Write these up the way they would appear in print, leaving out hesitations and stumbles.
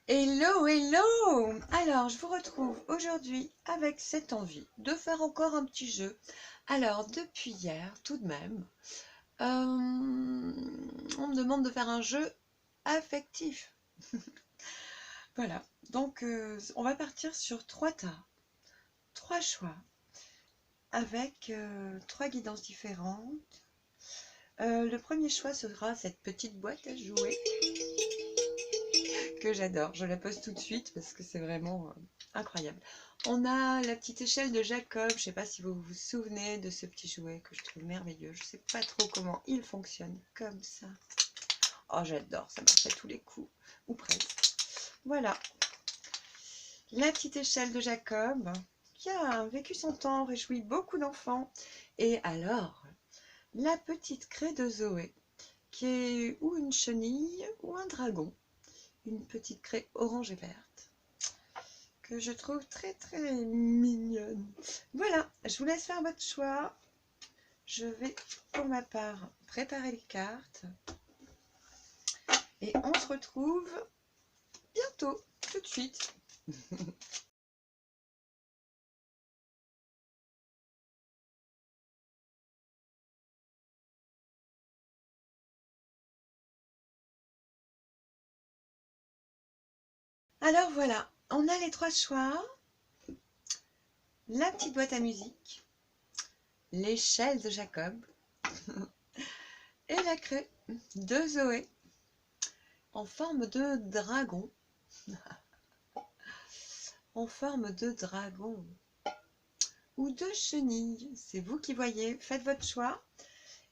Hello, hello! Alors, je vous retrouve aujourd'hui avec cette envie de faire encore un petit jeu. Alors, depuis hier, tout de même, on me demande de faire un jeu affectif. Voilà, donc on va partir sur trois tas, trois choix, avec trois guidances différentes. Le premier choix sera cette petite boîte à jouer que j'adore. Je la pose tout de suite parce que c'est vraiment incroyable. On a la petite échelle de Jacob. Je ne sais pas si vous vous souvenez de ce petit jouet que je trouve merveilleux. Je ne sais pas trop comment il fonctionne comme ça. Oh, j'adore, ça marche à tous les coups, ou presque. Voilà, la petite échelle de Jacob qui a vécu son temps, réjoui beaucoup d'enfants. Et alors, la petite craie de Zoé qui est ou une chenille ou un dragon. Une petite craie orange et verte que je trouve très très mignonne. Voilà, je vous laisse faire votre choix. Je vais pour ma part préparer les cartes et on se retrouve bientôt, tout de suite. Alors voilà, on a les trois choix. La petite boîte à musique, l'échelle de Jacob et la craie de Zoé en forme de dragon. En forme de dragon ou de chenille. C'est vous qui voyez, faites votre choix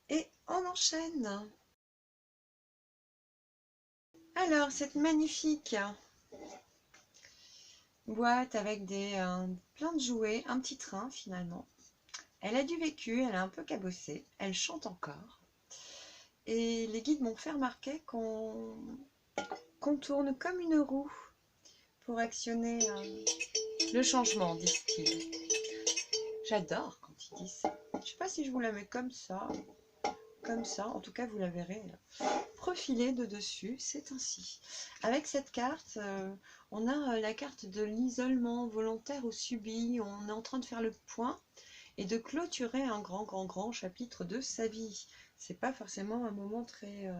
et on enchaîne. Alors, cette magnifique boîte avec plein de jouets, un petit train finalement. Elle a du vécu, elle est un peu cabossée, elle chante encore. Et les guides m'ont fait remarquer qu'on tourne comme une roue pour actionner le changement, disent-ils. J'adore quand ils disent ça. Je ne sais pas si je vous la mets comme ça, en tout cas vous la verrez profilée de dessus, c'est ainsi. Avec cette carte, on a la carte de l'isolement volontaire ou subi, on est en train de faire le point et de clôturer un grand chapitre de sa vie. C'est pas forcément un moment très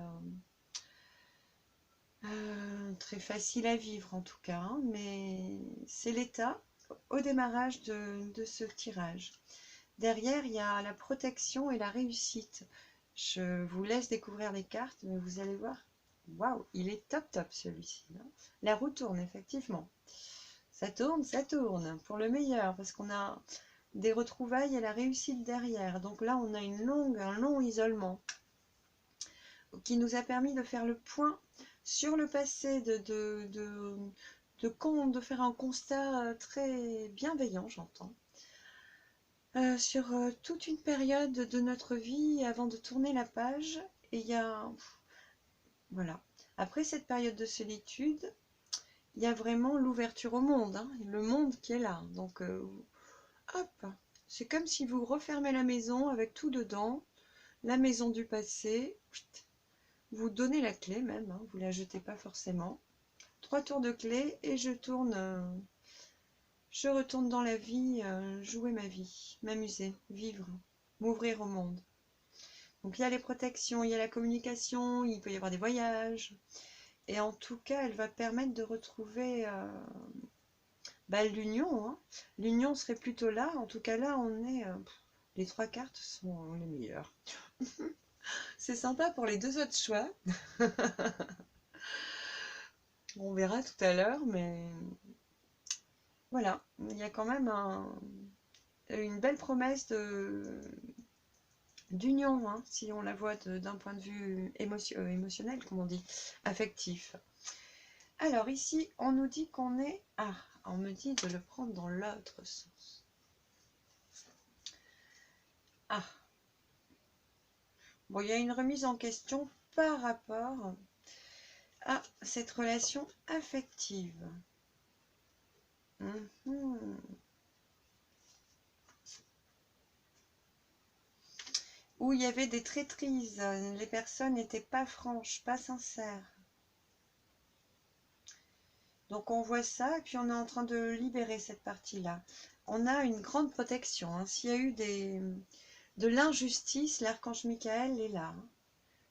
facile à vivre en tout cas, hein, mais c'est l'état au démarrage de ce tirage. Derrière, il y a la protection et la réussite. Je vous laisse découvrir les cartes, mais vous allez voir. Waouh, il est top celui-ci. La roue tourne, effectivement. Ça tourne, pour le meilleur, parce qu'on a des retrouvailles et la réussite derrière. Donc là, on a un long isolement qui nous a permis de faire le point sur le passé, de faire un constat très bienveillant, j'entends. Sur toute une période de notre vie avant de tourner la page. Et il y a... Voilà. Après cette période de solitude, il y a vraiment l'ouverture au monde, hein, le monde qui est là. Donc, hop, c'est comme si vous refermez la maison avec tout dedans, la maison du passé. Vous donnez la clé même, hein, vous ne la jetez pas forcément. 3 tours de clé et je retourne dans la vie, jouer ma vie, m'amuser, vivre, m'ouvrir au monde. Donc il y a les protections, il y a la communication, il peut y avoir des voyages. Et en tout cas, elle va permettre de retrouver l'union. Hein. L'union serait plutôt là. En tout cas, là, on est... les 3 cartes sont les meilleures. C'est sympa pour les 2 autres choix. On verra tout à l'heure, mais... Voilà, il y a quand même une belle promesse d'union, hein, si on la voit d'un point de vue émotionnel, comme on dit, affectif. Alors ici, on nous dit qu'on est... Ah, on me dit de le prendre dans l'autre sens. Ah, bon, il y a une remise en question par rapport à cette relation affective. Où il y avait des traîtrises, les personnes n'étaient pas franches, pas sincères. Donc on voit ça, et puis on est en train de libérer cette partie-là. On a une grande protection, hein. S'il y a eu de l'injustice, l'archange Michael est là, hein.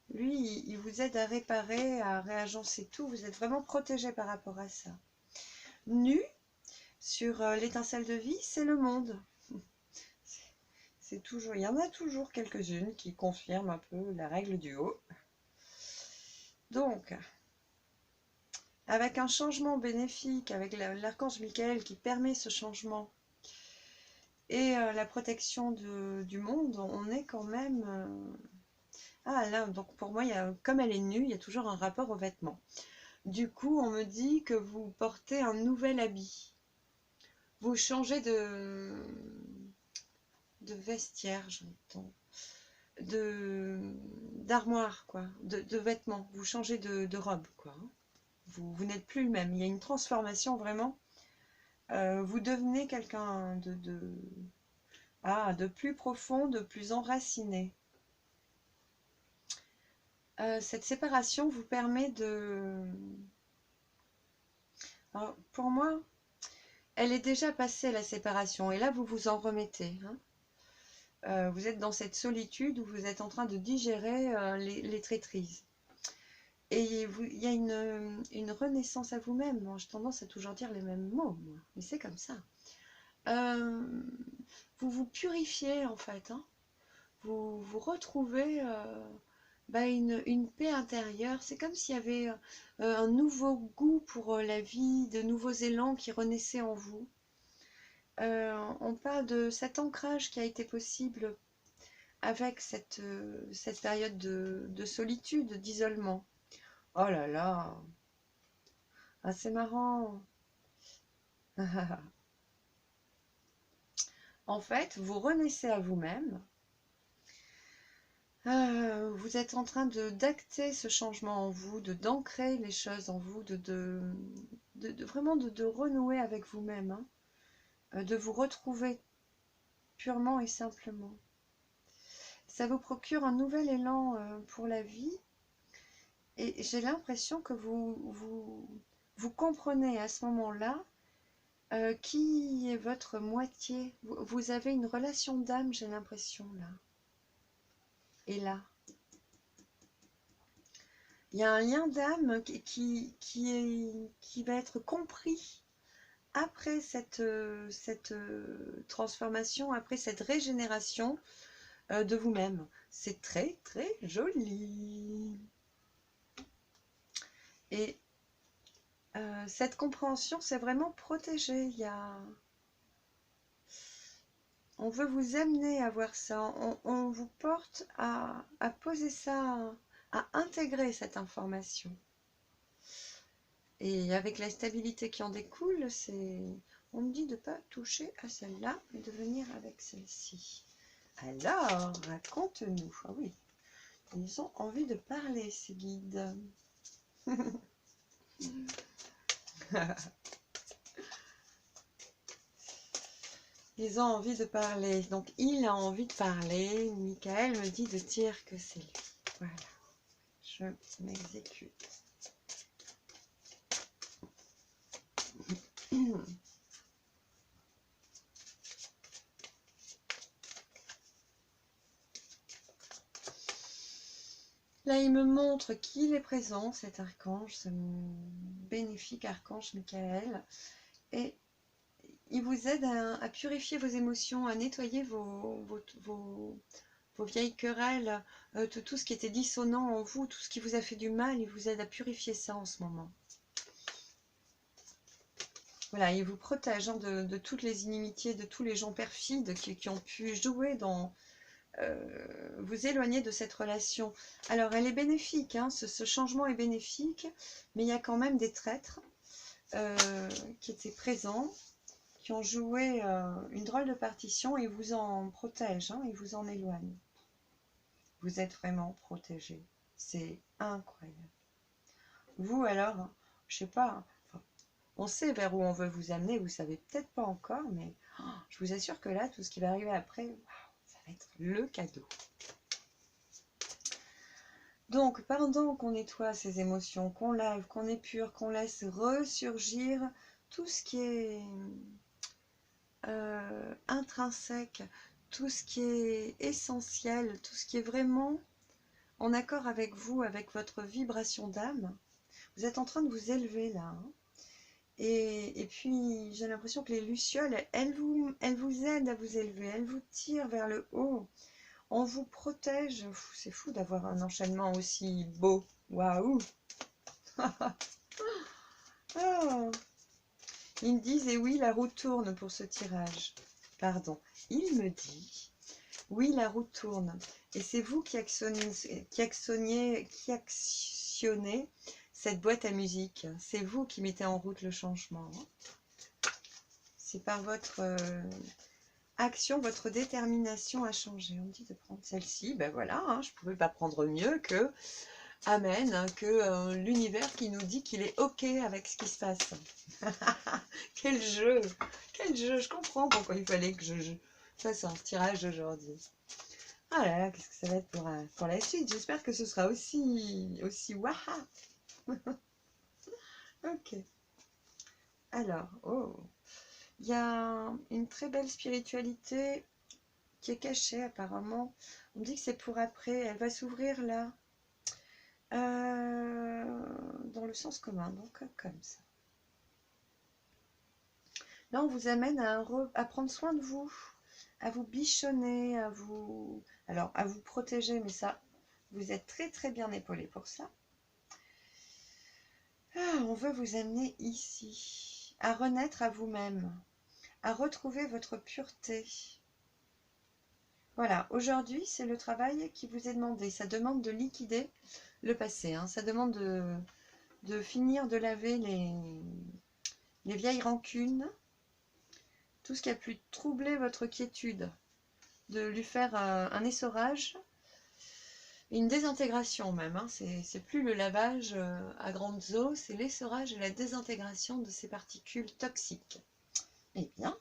Lui, il vous aide à réparer, à réagencer tout. Vous êtes vraiment protégé par rapport à ça. Nu, sur l'étincelle de vie, c'est le monde. C'est toujours, il y en a toujours quelques-unes qui confirment un peu la règle du haut. Donc, avec un changement bénéfique, avec l'archange Michael qui permet ce changement, et la protection du monde, on est quand même... Ah là, donc pour moi, comme elle est nue, il y a toujours un rapport aux vêtements. Du coup, on me dit que vous portez un nouvel habit. Vous changez de vestiaire, j'entends. D'armoire, quoi. De vêtements. Vous changez de robe, quoi. Vous n'êtes plus le même. Il y a une transformation, vraiment. Vous devenez quelqu'un de plus profond, de plus enraciné. Cette séparation vous permet de... Alors, pour moi, elle est déjà passée, la séparation, et là, vous vous en remettez, hein. Vous êtes dans cette solitude où vous êtes en train de digérer les traîtrises. Et il y a une renaissance à vous-même. Bon, j'ai tendance à toujours dire les mêmes mots, moi, mais c'est comme ça. Vous vous purifiez, en fait, hein. Vous retrouvez une paix intérieure. C'est comme s'il y avait un nouveau goût pour la vie, de nouveaux élans qui renaissaient en vous. On parle de cet ancrage qui a été possible avec cette période de solitude, d'isolement. Oh là là, ah, c'est marrant. En fait, vous renaissez à vous-même. Vous êtes en train d'acter ce changement en vous, d'ancrer les choses en vous, vraiment de renouer avec vous-même, hein, de vous retrouver purement et simplement. Ça vous procure un nouvel élan pour la vie, et j'ai l'impression que vous comprenez à ce moment-là qui est votre moitié. Vous avez une relation d'âme, j'ai l'impression, là. Et là. Il y a un lien d'âme qui va être compris après cette transformation, après cette régénération de vous-même. C'est très, très joli. Et cette compréhension, c'est vraiment protégé. On veut vous amener à voir ça. On vous porte à poser ça, à intégrer cette information. Et avec la stabilité qui en découle, on me dit de ne pas toucher à celle-là, mais de venir avec celle-ci. Alors, raconte-nous. Ah oui, ils ont envie de parler, ces guides. Ils ont envie de parler. Donc, il a envie de parler. Michael me dit de dire que c'est lui. Voilà. Je m'exécute. Là, il me montre qu'il est présent, cet archange, ce bénéfique archange Michael. Et il vous aide à purifier vos émotions, à nettoyer vos vieilles querelles, tout ce qui était dissonant en vous, tout ce qui vous a fait du mal, il vous aide à purifier ça en ce moment. Voilà, il vous protège de toutes les inimitiés, de tous les gens perfides qui ont pu jouer dans... vous éloigner de cette relation. Alors, elle est bénéfique, hein, ce changement est bénéfique, mais il y a quand même des traîtres qui étaient présents, qui ont joué une drôle de partition et vous en protègent, hein, et vous en éloignent. Vous êtes vraiment protégés. C'est incroyable. Vous, alors, je sais pas, enfin, on sait vers où on veut vous amener, vous savez peut-être pas encore, mais je vous assure que là, tout ce qui va arriver après, ça va être le cadeau. Donc, pendant qu'on nettoie ces émotions, qu'on lave, qu'on épure, qu'on laisse ressurgir tout ce qui est intrinsèque, tout ce qui est essentiel, tout ce qui est vraiment en accord avec vous, avec votre vibration d'âme, vous êtes en train de vous élever là. Hein. Et puis, j'ai l'impression que les lucioles, elles vous aident à vous élever, elles vous tirent vers le haut. On vous protège. C'est fou d'avoir un enchaînement aussi beau. Waouh! Oh. Ils me disent, et oui, la roue tourne pour ce tirage. Pardon. Il me dit, oui, la roue tourne. Et c'est vous qui actionnez cette boîte à musique. C'est vous qui mettez en route le changement. C'est par votre action, votre détermination à changer. On me dit de prendre celle-ci. Ben voilà, hein, je ne pouvais pas prendre mieux que Amen, hein, que l'univers qui nous dit qu'il est OK avec ce qui se passe. Quel jeu! Quel jeu! Je comprends pourquoi il fallait que je fasse un tirage aujourd'hui. Ah là là, qu'est-ce que ça va être pour la suite? J'espère que ce sera aussi waha! Ok. Alors, oh, il y a une très belle spiritualité qui est cachée apparemment. On me dit que c'est pour après. Elle va s'ouvrir là. Dans le sens commun, donc comme ça. Là, on vous amène à prendre soin de vous, à vous bichonner, à vous protéger, mais ça, vous êtes très très bien épaulé pour ça. Ah, on veut vous amener ici, à renaître à vous-même, à retrouver votre pureté. Voilà, aujourd'hui, c'est le travail qui vous est demandé. Ça demande de liquider le passé, hein. Ça demande de finir de laver les vieilles rancunes, tout ce qui a pu troubler votre quiétude, de lui faire un essorage, une désintégration même, hein. C'est plus le lavage à grandes eaux, c'est l'essorage et la désintégration de ces particules toxiques. Eh bien,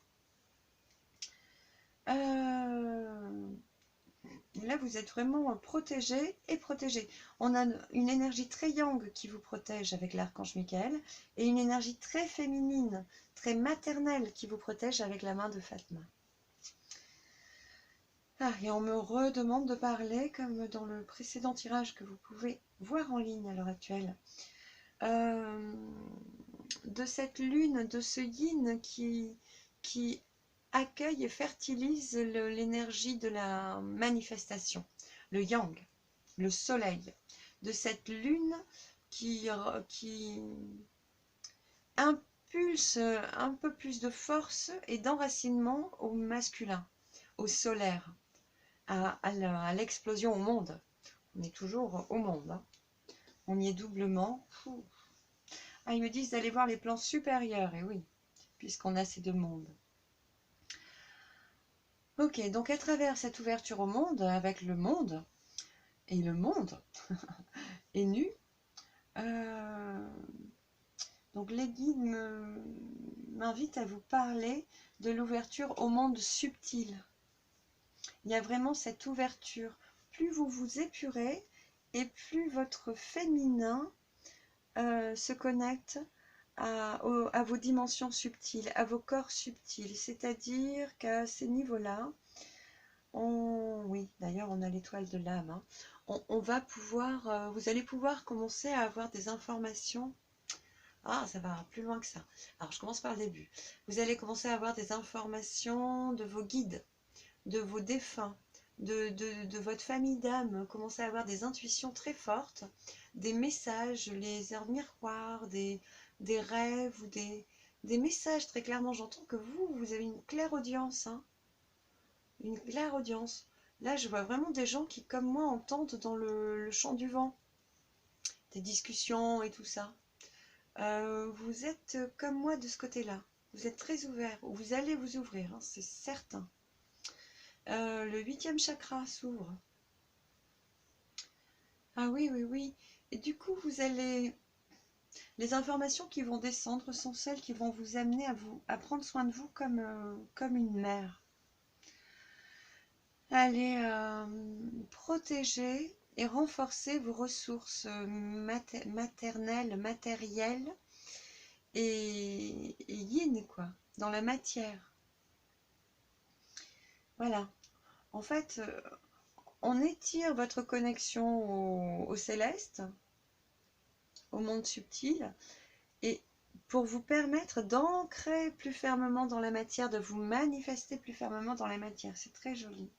là vous êtes vraiment protégé et protégé. On a une énergie très yang qui vous protège avec l'archange Michael et une énergie très féminine, très maternelle qui vous protège avec la main de Fatma. Ah, et on me redemande de parler, comme dans le précédent tirage que vous pouvez voir en ligne à l'heure actuelle, de cette lune, de ce yin qui accueille et fertilise l'énergie de la manifestation, le yang, le soleil, de cette lune qui impulse un peu plus de force et d'enracinement au masculin, au solaire. À l'explosion au monde. On est toujours au monde. Hein. On y est doublement. Ah, ils me disent d'aller voir les plans supérieurs. Et oui, puisqu'on a ces deux mondes. Ok, donc à travers cette ouverture au monde, avec le monde, et le monde est nu, donc les guides m'invitent à vous parler de l'ouverture au monde subtil. Il y a vraiment cette ouverture. Plus vous vous épurez et plus votre féminin se connecte à vos dimensions subtiles, à vos corps subtils. C'est-à-dire qu'à ces niveaux-là, oui, d'ailleurs on a l'étoile de l'âme, hein, on va pouvoir, vous allez pouvoir commencer à avoir des informations. Ah, ça va plus loin que ça. Alors je commence par le début. Vous allez commencer à avoir des informations de vos guides, de vos défunts, de votre famille d'âme, commencez à avoir des intuitions très fortes, des messages, les heures miroirs, des rêves ou des messages très clairement. J'entends que vous avez une claire audience, hein, une claire audience. Là, je vois vraiment des gens qui, comme moi, entendent dans le chant du vent, des discussions et tout ça. Vous êtes comme moi de ce côté-là. Vous êtes très ouvert, ou vous allez vous ouvrir, hein, c'est certain. Le 8e chakra s'ouvre. Ah oui, oui, oui. Et du coup, vous allez... Les informations qui vont descendre sont celles qui vont vous amener à prendre soin de vous comme une mère. Allez protéger et renforcer vos ressources maternelles, matérielles et yin, quoi, dans la matière. Voilà. En fait, on étire votre connexion au céleste, au monde subtil, et pour vous permettre d'ancrer plus fermement dans la matière, de vous manifester plus fermement dans la matière. C'est très joli.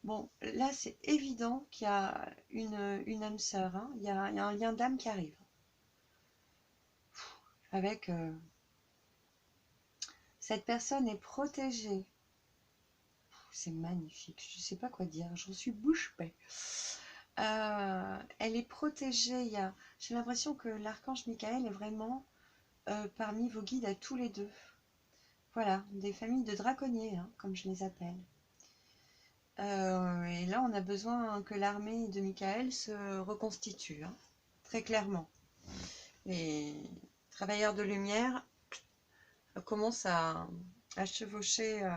Bon, là, c'est évident qu'il y a une âme sœur, hein. Il y a un lien d'âme qui arrive. Avec cette personne est protégée. C'est magnifique, je ne sais pas quoi dire, j'en suis bouche bée. Elle est protégée. J'ai l'impression que l'archange Michael est vraiment parmi vos guides à tous les deux. Voilà, des familles de draconniers, hein, comme je les appelle. Et là, on a besoin que l'armée de Michael se reconstitue, hein, très clairement. Les travailleurs de lumière commencent à chevaucher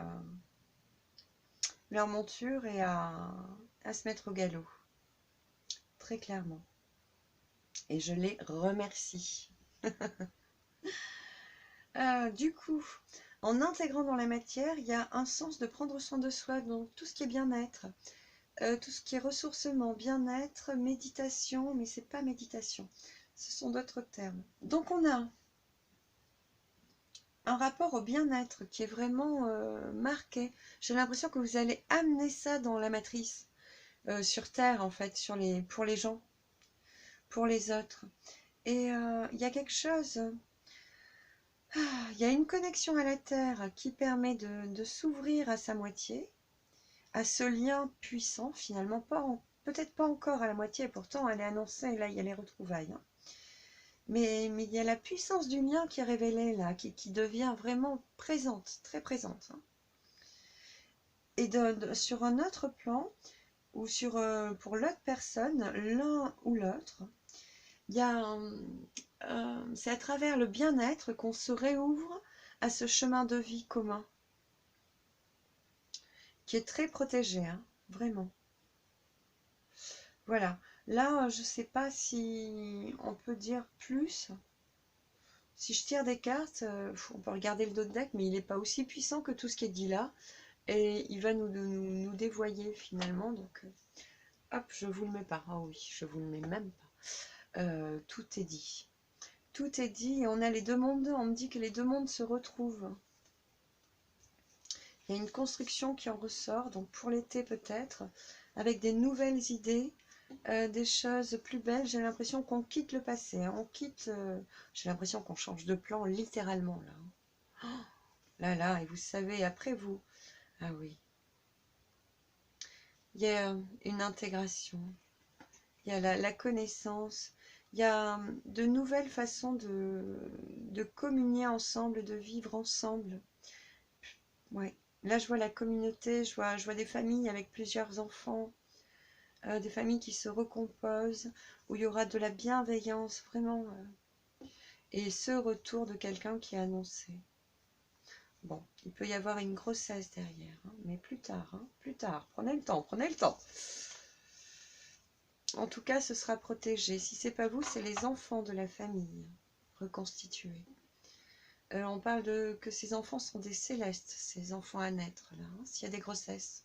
leur monture et à se mettre au galop, très clairement. Et je les remercie. Du coup, en intégrant dans la matière, il y a un sens de prendre soin de soi, donc tout ce qui est bien-être, tout ce qui est ressourcement, bien-être, méditation, mais c'est pas méditation, ce sont d'autres termes. Donc on a un rapport au bien-être qui est vraiment marqué. J'ai l'impression que vous allez amener ça dans la matrice, sur Terre en fait, pour les gens, pour les autres. Et il y a quelque chose, il y a une connexion à la Terre qui permet de s'ouvrir à sa moitié, à ce lien puissant, finalement, peut-être pas encore à la moitié, pourtant elle est annoncée, là il y a les retrouvailles. Hein. Mais il y a la puissance du lien qui est révélée là, qui devient vraiment présente, très présente. Hein. Et sur un autre plan, ou pour l'autre personne, l'un ou l'autre, c'est à travers le bien-être qu'on se réouvre à ce chemin de vie commun, qui est très protégé, hein, vraiment. Voilà, là je ne sais pas si on peut dire plus. Si je tire des cartes, on peut regarder le dos de deck, mais il n'est pas aussi puissant que tout ce qui est dit là. Et il va nous dévoyer finalement. Donc, hop, je vous le mets pas. Ah oui, je vous le mets même pas. Tout est dit. Tout est dit et on a les deux mondes. On me dit que les deux mondes se retrouvent. Il y a une construction qui en ressort, donc pour l'été peut-être, avec des nouvelles idées, des choses plus belles. J'ai l'impression qu'on quitte le passé. Hein. J'ai l'impression qu'on change de plan littéralement là. Oh, là, et vous savez, après vous. Ah oui. Il y a une intégration. Il y a la connaissance. Il y a de nouvelles façons de communier ensemble, de vivre ensemble. Ouais. Là, je vois la communauté, je vois des familles avec plusieurs enfants, des familles qui se recomposent, où il y aura de la bienveillance, vraiment. Et ce retour de quelqu'un qui est annoncé. Bon, il peut y avoir une grossesse derrière, hein, mais plus tard, hein, plus tard. Prenez le temps, prenez le temps. En tout cas, ce sera protégé. Si c'est pas vous, c'est les enfants de la famille reconstitués. On parle que ces enfants sont des célestes, ces enfants à naître, là, hein, s'il y a des grossesses.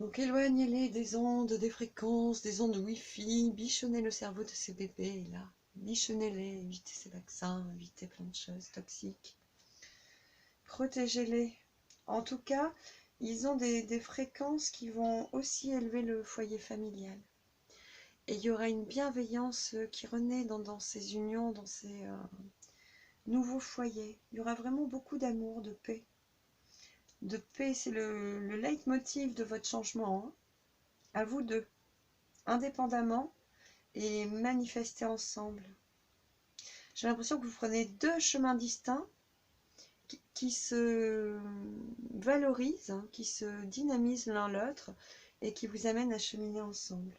Donc éloignez-les des ondes, des fréquences, des ondes Wi-Fi, bichonnez le cerveau de ces bébés, là. Bichonnez-les, évitez ces vaccins, évitez plein de choses toxiques. Protégez-les. En tout cas, ils ont des fréquences qui vont aussi élever le foyer familial. Et il y aura une bienveillance qui renaît dans ces unions, dans ces nouveaux foyers. Il y aura vraiment beaucoup d'amour, de paix. De paix, c'est le leitmotiv de votre changement. Hein. À vous deux, indépendamment et manifester ensemble. J'ai l'impression que vous prenez deux chemins distincts qui se valorisent, hein, qui se dynamisent l'un l'autre et qui vous amènent à cheminer ensemble.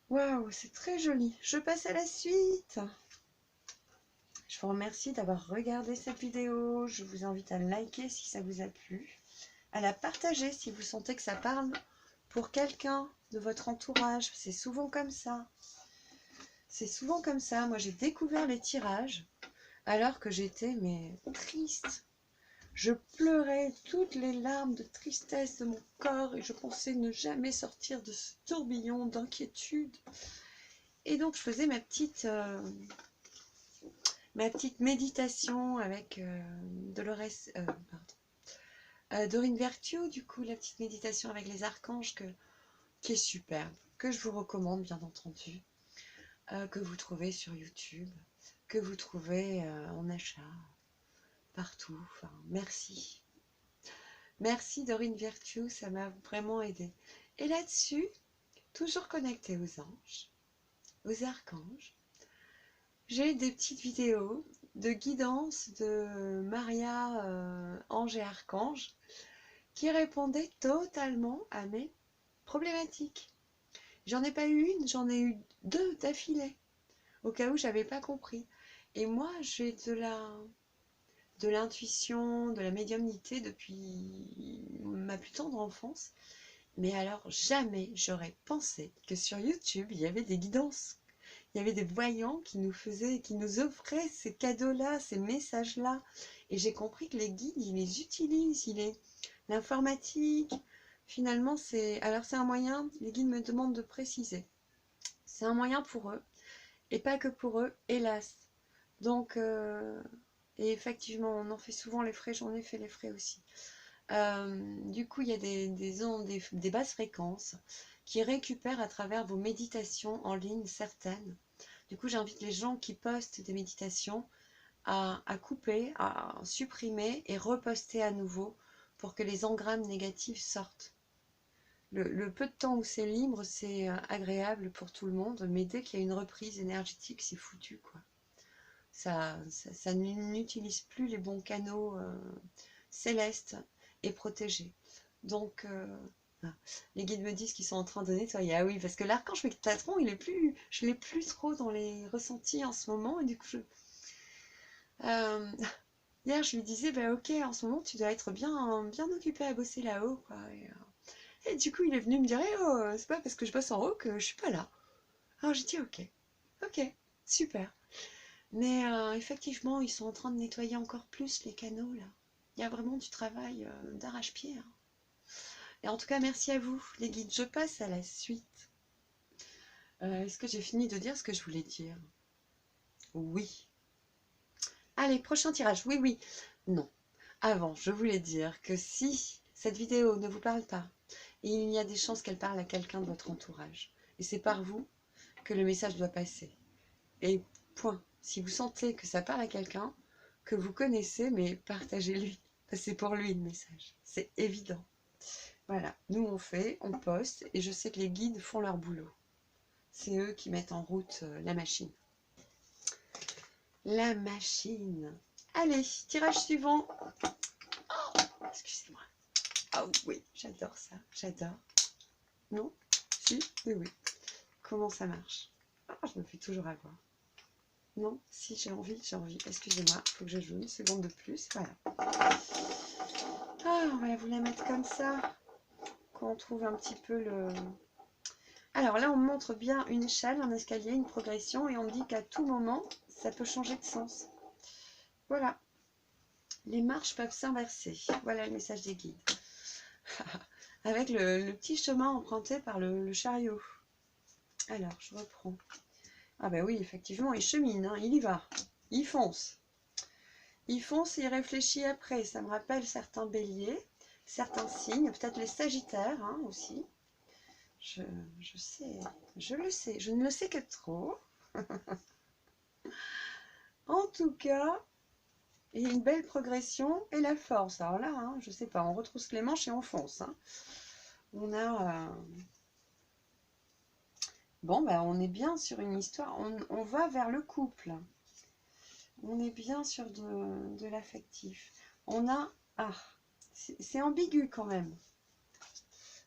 Waouh, c'est très joli. Je passe à la suite. Je vous remercie d'avoir regardé cette vidéo. Je vous invite à liker si ça vous a plu, à la partager si vous sentez que ça parle pour quelqu'un de votre entourage. C'est souvent comme ça. C'est souvent comme ça. Moi, j'ai découvert les tirages alors que j'étais mais triste. Je pleurais toutes les larmes de tristesse de mon corps et je pensais ne jamais sortir de ce tourbillon d'inquiétude. Et donc, je faisais ma petite méditation avec Dorine Virtue, du coup, la petite méditation avec les archanges qui est superbe, que je vous recommande bien entendu, que vous trouvez sur YouTube, que vous trouvez en achat, partout. Enfin, merci. Merci Dorine Virtue, ça m'a vraiment aidé. Et là-dessus, toujours connecté aux anges, aux archanges, j'ai des petites vidéos de guidance de Maria, ange et archange, qui répondaient totalement à mes problématiques. J'en ai pas eu une, j'en ai eu deux d'affilée, au cas où j'avais pas compris. Et moi, j'ai de l'intuition, de la médiumnité depuis ma plus tendre enfance. Mais alors, jamais j'aurais pensé que sur YouTube, il y avait des guidances. Il y avait des voyants qui nous offraient ces cadeaux-là, ces messages-là. Et j'ai compris que les guides, ils les utilisent. L'informatique, finalement, alors c'est un moyen, les guides me demandent de préciser. C'est un moyen pour eux, et pas que pour eux, hélas. Donc, et effectivement, on en fait souvent les frais, j'en ai fait les frais aussi. Du coup, il y a des ondes, des basses fréquences qui récupèrent à travers vos méditations en ligne certaines. Du coup, j'invite les gens qui postent des méditations à couper, à supprimer et reposter à nouveau pour que les engrammes négatifs sortent. Le peu de temps où c'est libre, c'est agréable pour tout le monde, mais dès qu'il y a une reprise énergétique, c'est foutu, quoi. Ça n'utilise plus les bons canaux célestes et protégés. Donc, les guides me disent qu'ils sont en train de nettoyer. Ah oui, parce que l'archange Métatron, je l'ai plus trop dans les ressentis en ce moment. Et du coup, hier, je lui disais, bah ok, en ce moment, tu dois être bien, bien occupé à bosser là-haut, quoi. Et du coup, il est venu me dire, eh oh, c'est pas parce que je bosse en haut que je suis pas là. Alors j'ai dit, ok, super. Mais effectivement, ils sont en train de nettoyer encore plus les canaux, là. Il y a vraiment du travail d'arrache-pied. Hein. Et en tout cas, merci à vous, les guides. Je passe à la suite. Est-ce que j'ai fini de dire ce que je voulais dire? Oui. Allez, prochain tirage. Oui, oui. Non. Avant, je voulais dire que si cette vidéo ne vous parle pas, il y a des chances qu'elle parle à quelqu'un de votre entourage. Et c'est par vous que le message doit passer. Et point. Si vous sentez que ça parle à quelqu'un que vous connaissez, mais partagez-lui. C'est pour lui le message. C'est évident. Voilà. Nous, on poste, et je sais que les guides font leur boulot. C'est eux qui mettent en route la machine. La machine. Allez, tirage suivant. Oh, excusez-moi. Ah oui, j'adore ça. J'adore. Non? Si? Oui, oui. Comment ça marche? Ah, je me fais toujours avoir. Non? Si, j'ai envie. Excusez-moi, il faut que je joue une seconde de plus. Voilà. Ah, on va vous la mettre comme ça. Qu'on trouve un petit peu le... Alors là, on montre bien une échelle, un escalier, une progression, et on dit qu'à tout moment, ça peut changer de sens. Voilà. Les marches peuvent s'inverser. Voilà le message des guides. Avec le petit chemin emprunté par le chariot. Alors, je reprends. Ah ben oui, effectivement, il chemine, hein, il y va. Il fonce. Il fonce et il réfléchit après. Ça me rappelle certains béliers, certains signes, peut-être les sagittaires hein, aussi. Je sais, je le sais, je ne le sais que trop. En tout cas, il y a une belle progression et la force. Alors là, hein, je sais pas, on retrousse les manches et on fonce. Hein. On a... Bon, bah, on est bien sur une histoire. On va vers le couple. On est bien sur de l'affectif. On a... Ah, c'est ambigu quand même.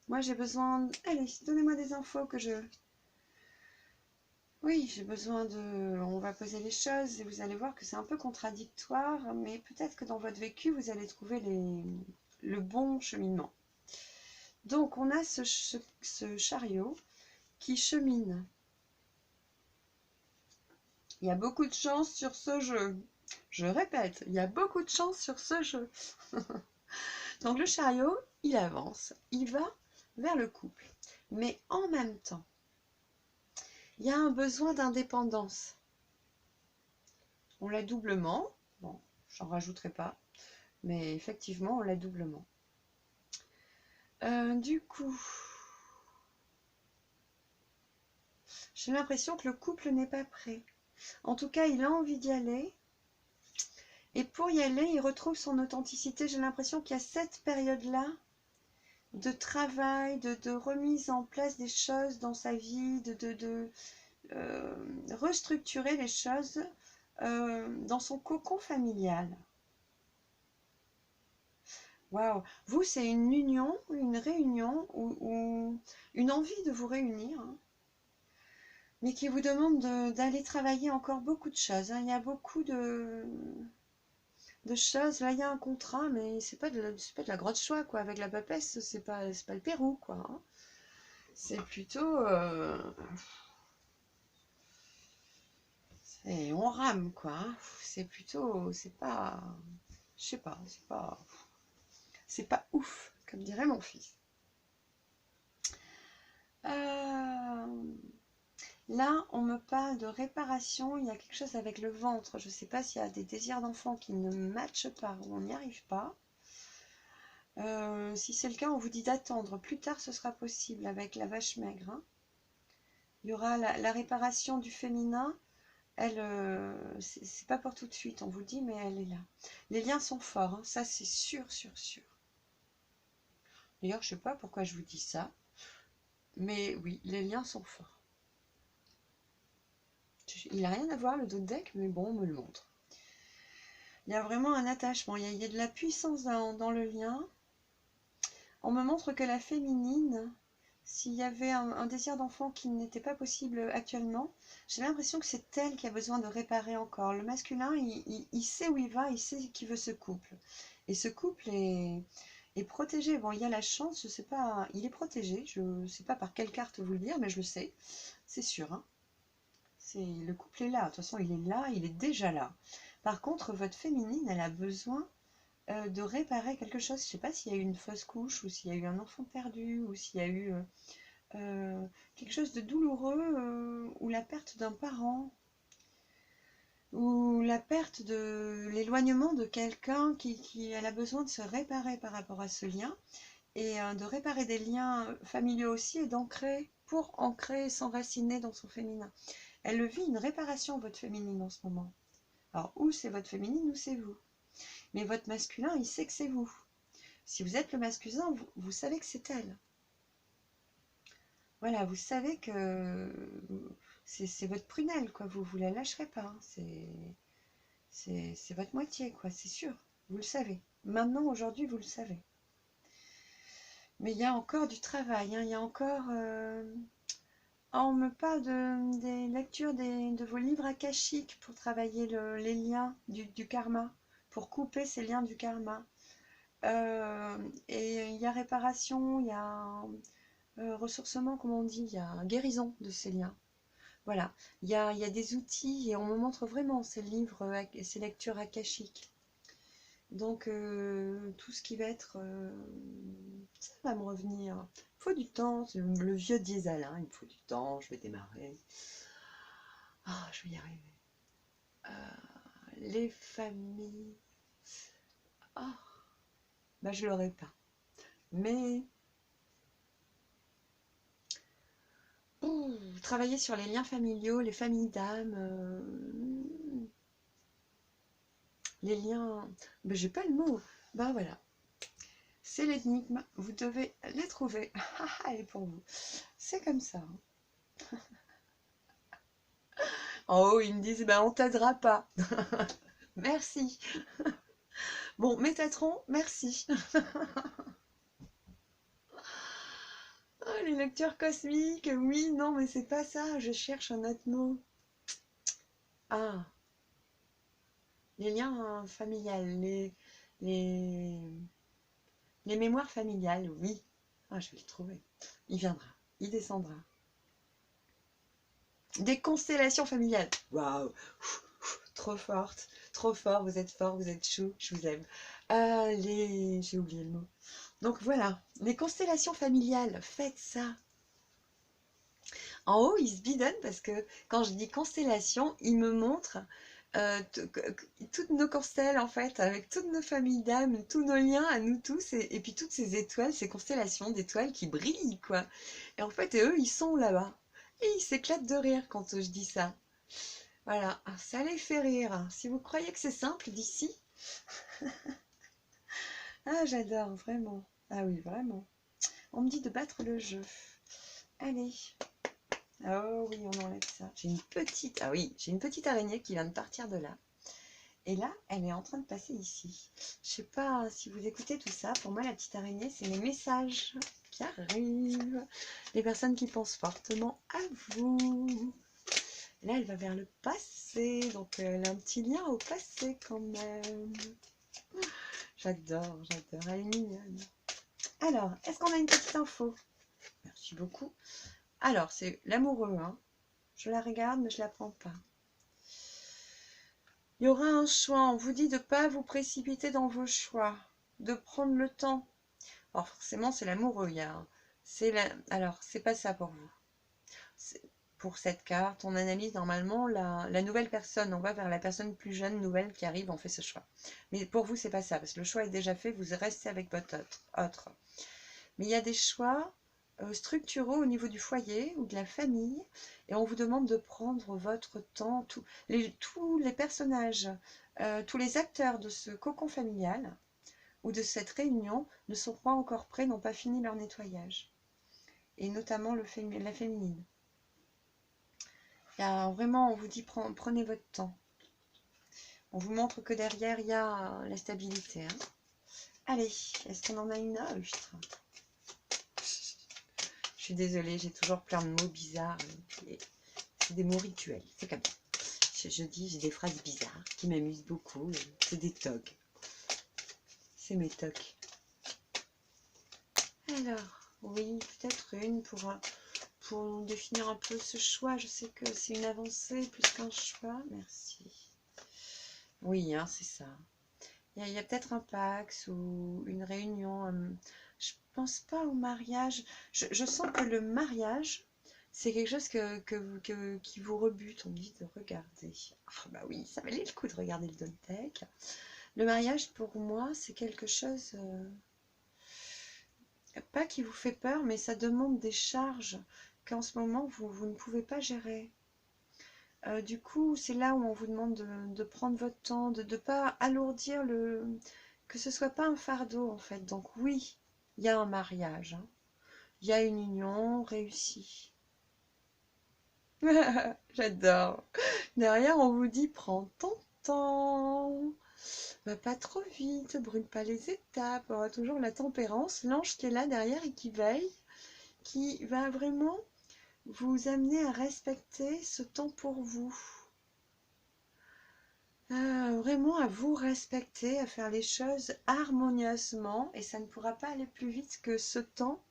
Moi, j'ai besoin... Allez, donnez-moi des infos que je... Oui, j'ai besoin de... On va poser les choses et vous allez voir que c'est un peu contradictoire, mais peut-être que dans votre vécu, vous allez trouver le bon cheminement. Donc, on a ce chariot qui chemine. Il y a beaucoup de chance sur ce jeu. Je répète, il y a beaucoup de chance sur ce jeu. Donc, le chariot, il avance. Il va vers le couple. Mais en même temps, il y a un besoin d'indépendance. On l'a doublement. Bon, j'en rajouterai pas. Mais effectivement, on l'a doublement. Du coup, j'ai l'impression que le couple n'est pas prêt. En tout cas, il a envie d'y aller. Et pour y aller, il retrouve son authenticité. J'ai l'impression qu'il y a cette période-là de travail, de remise en place des choses dans sa vie, de restructurer les choses dans son cocon familial. Waouh! Vous, c'est une union, une réunion ou une envie de vous réunir, hein, mais qui vous demande d'aller travailler encore beaucoup de choses. Hein. Il y a beaucoup de choses. Là, il y a un contrat, mais c'est pas de la grotte choix, quoi. Avec la papesse, c'est pas le Pérou, quoi. Hein. C'est plutôt... on rame, quoi. Hein. C'est plutôt... C'est pas... Je sais pas, c'est pas ouf, comme dirait mon fils. Là, on me parle de réparation. Il y a quelque chose avec le ventre. Je ne sais pas s'il y a des désirs d'enfant qui ne matchent pas ou on n'y arrive pas. Si c'est le cas, on vous dit d'attendre. Plus tard, ce sera possible avec la vache maigre. Hein. Il y aura la réparation du féminin. Elle, c'est pas pour tout de suite, on vous le dit, mais elle est là. Les liens sont forts. Hein. Ça, c'est sûr, sûr, sûr. D'ailleurs, je ne sais pas pourquoi je vous dis ça. Mais oui, les liens sont forts. Il n'a rien à voir le dos de deck, mais bon, on me le montre. Il y a vraiment un attachement, il y a de la puissance dans le lien. On me montre que la féminine, s'il y avait un désir d'enfant qui n'était pas possible actuellement, j'ai l'impression que c'est elle qui a besoin de réparer encore. Le masculin, il sait où il va, il sait qu'il veut ce couple. Et ce couple est protégé. Bon, il y a la chance, je sais pas, il est protégé, je ne sais pas par quelle carte vous le dire, mais je le sais, c'est sûr. Hein. Le couple est là, de toute façon il est là, il est déjà là. Par contre, votre féminine, elle a besoin de réparer quelque chose. Je ne sais pas s'il y a eu une fausse couche ou s'il y a eu un enfant perdu ou s'il y a eu quelque chose de douloureux ou la perte d'un parent ou la perte de l'éloignement de quelqu'un qui elle a besoin de se réparer par rapport à ce lien et de réparer des liens familiaux aussi et d'ancrer pour ancrer et s'enraciner dans son féminin. Elle le vit une réparation, votre féminine, en ce moment. Alors, ou c'est votre féminine ou c'est vous. Mais votre masculin, il sait que c'est vous. Si vous êtes le masculin, vous savez que c'est elle. Voilà, vous savez que c'est votre prunelle, quoi. Vous la lâcherez pas. Hein. C'est votre moitié, quoi. C'est sûr. Vous le savez. Maintenant, aujourd'hui, vous le savez. Mais il y a encore du travail. Hein. Il y a encore... on me parle des lectures de vos livres akashiques pour travailler les liens du karma, pour couper ces liens du karma. Et il y a réparation, il y a ressourcement, comme on dit, il y a guérison de ces liens. Voilà, il y a des outils et on me montre vraiment ces livres, ces lectures akashiques. Donc tout ce qui va être... ça va me revenir. Il faut du temps, c'est le vieux diesel, hein, il me faut du temps, je vais démarrer. Ah, je vais y arriver. Les familles... Ah, bah je l'aurai pas. Mais... travailler sur les liens familiaux, les familles d'âme, les liens... Ben, j'ai pas le mot. Ben voilà. C'est l'énigme. Vous devez la trouver. Elle est pour vous. C'est comme ça. En haut, ils me disent, ben on t'aidera pas. Merci. Bon, Métatron, merci. Oh, les lectures cosmiques, oui, non, mais c'est pas ça. Je cherche un autre mot. Ah, les liens familiales, les mémoires familiales, oui. Ah, je vais le trouver. Il viendra, il descendra. Des constellations familiales. Waouh, trop forte, trop fort, vous êtes fort, vous êtes chou, je vous aime. J'ai oublié le mot. Donc voilà, les constellations familiales, faites ça. En haut, il se bidonne parce que quand je dis constellation, il me montre toutes nos constelles en fait, avec toutes nos familles d'âmes, tous nos liens à nous tous, et puis toutes ces étoiles, ces constellations d'étoiles qui brillent quoi. Et en fait, eux, ils sont là-bas. Et ils s'éclatent de rire quand je dis ça. Voilà, ça les fait rire. Si vous croyez que c'est simple d'ici, ah j'adore, vraiment. Ah oui, vraiment. On me dit de battre le jeu. Allez. Oh oui, on enlève ça. J'ai une petite, ah oui, j'ai une petite araignée qui vient de partir de là. Et là, elle est en train de passer ici. Je sais pas si vous écoutez tout ça. Pour moi, la petite araignée, c'est les messages qui arrivent. Les personnes qui pensent fortement à vous. Et là, elle va vers le passé. Donc, elle a un petit lien au passé quand même. J'adore, j'adore. Elle est mignonne. Alors, est-ce qu'on a une petite info? Merci beaucoup. Alors, c'est l'amoureux, hein. Je la regarde, mais je la prends pas. Il y aura un choix. On vous dit de ne pas vous précipiter dans vos choix, de prendre le temps. Alors forcément, c'est l'amoureux. Alors, c'est pas ça pour vous. Pour cette carte, on analyse normalement la nouvelle personne. On va vers la personne plus jeune, nouvelle, qui arrive, on fait ce choix. Mais pour vous, c'est pas ça, parce que le choix est déjà fait, vous restez avec votre autre. Mais il y a des choix structuraux au niveau du foyer ou de la famille, et on vous demande de prendre votre temps. Tous les personnages, tous les acteurs de ce cocon familial ou de cette réunion ne sont pas encore prêts, n'ont pas fini leur nettoyage, et notamment la féminine. Il y a vraiment, on vous dit prenez votre temps. On vous montre que derrière il y a la stabilité. Hein. Allez, est-ce qu'on en a une autre? Je suis désolée, j'ai toujours plein de mots bizarres. C'est des mots rituels, c'est comme ça. Je dis, j'ai des phrases bizarres qui m'amusent beaucoup. C'est des tocs. C'est mes tocs. Alors, oui, peut-être une pour définir un peu ce choix. Je sais que c'est une avancée plus qu'un choix. Merci. Oui, hein, c'est ça. Il y a peut-être un Pax ou une réunion. Je pense pas au mariage. Je sens que le mariage, c'est quelque chose qui vous rebute. On me dit de regarder. Ah bah oui, ça valait le coup de regarder le Dontech. Le mariage, pour moi, c'est quelque chose, pas qui vous fait peur, mais ça demande des charges qu'en ce moment, vous ne pouvez pas gérer. Du coup, c'est là où on vous demande de prendre votre temps, de ne pas alourdir que ce soit pas un fardeau en fait. Donc oui, il y a un mariage, hein. Il y a une union réussie. J'adore. Derrière, on vous dit prends ton temps. Va pas trop vite, brûle pas les étapes. On aura toujours la tempérance, l'ange qui est là derrière et qui veille, qui va vraiment vous amener à respecter ce temps pour vous. Vraiment à vous respecter, à faire les choses harmonieusement, et ça ne pourra pas aller plus vite que ce temps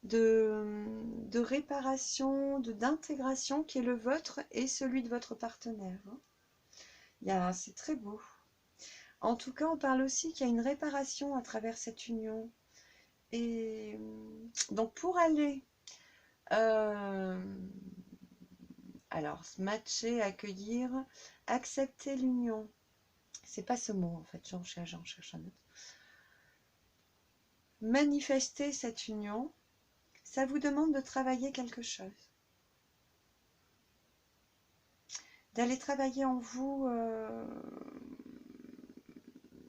de réparation, d'intégration qui est le vôtre et celui de votre partenaire. C'est très beau. En tout cas, on parle aussi qu'il y a une réparation à travers cette union. Et donc pour aller alors se matcher, accueillir, accepter l'union. C'est pas ce mot en fait, j'en cherche un autre. Manifester cette union, ça vous demande de travailler quelque chose. D'aller travailler en vous,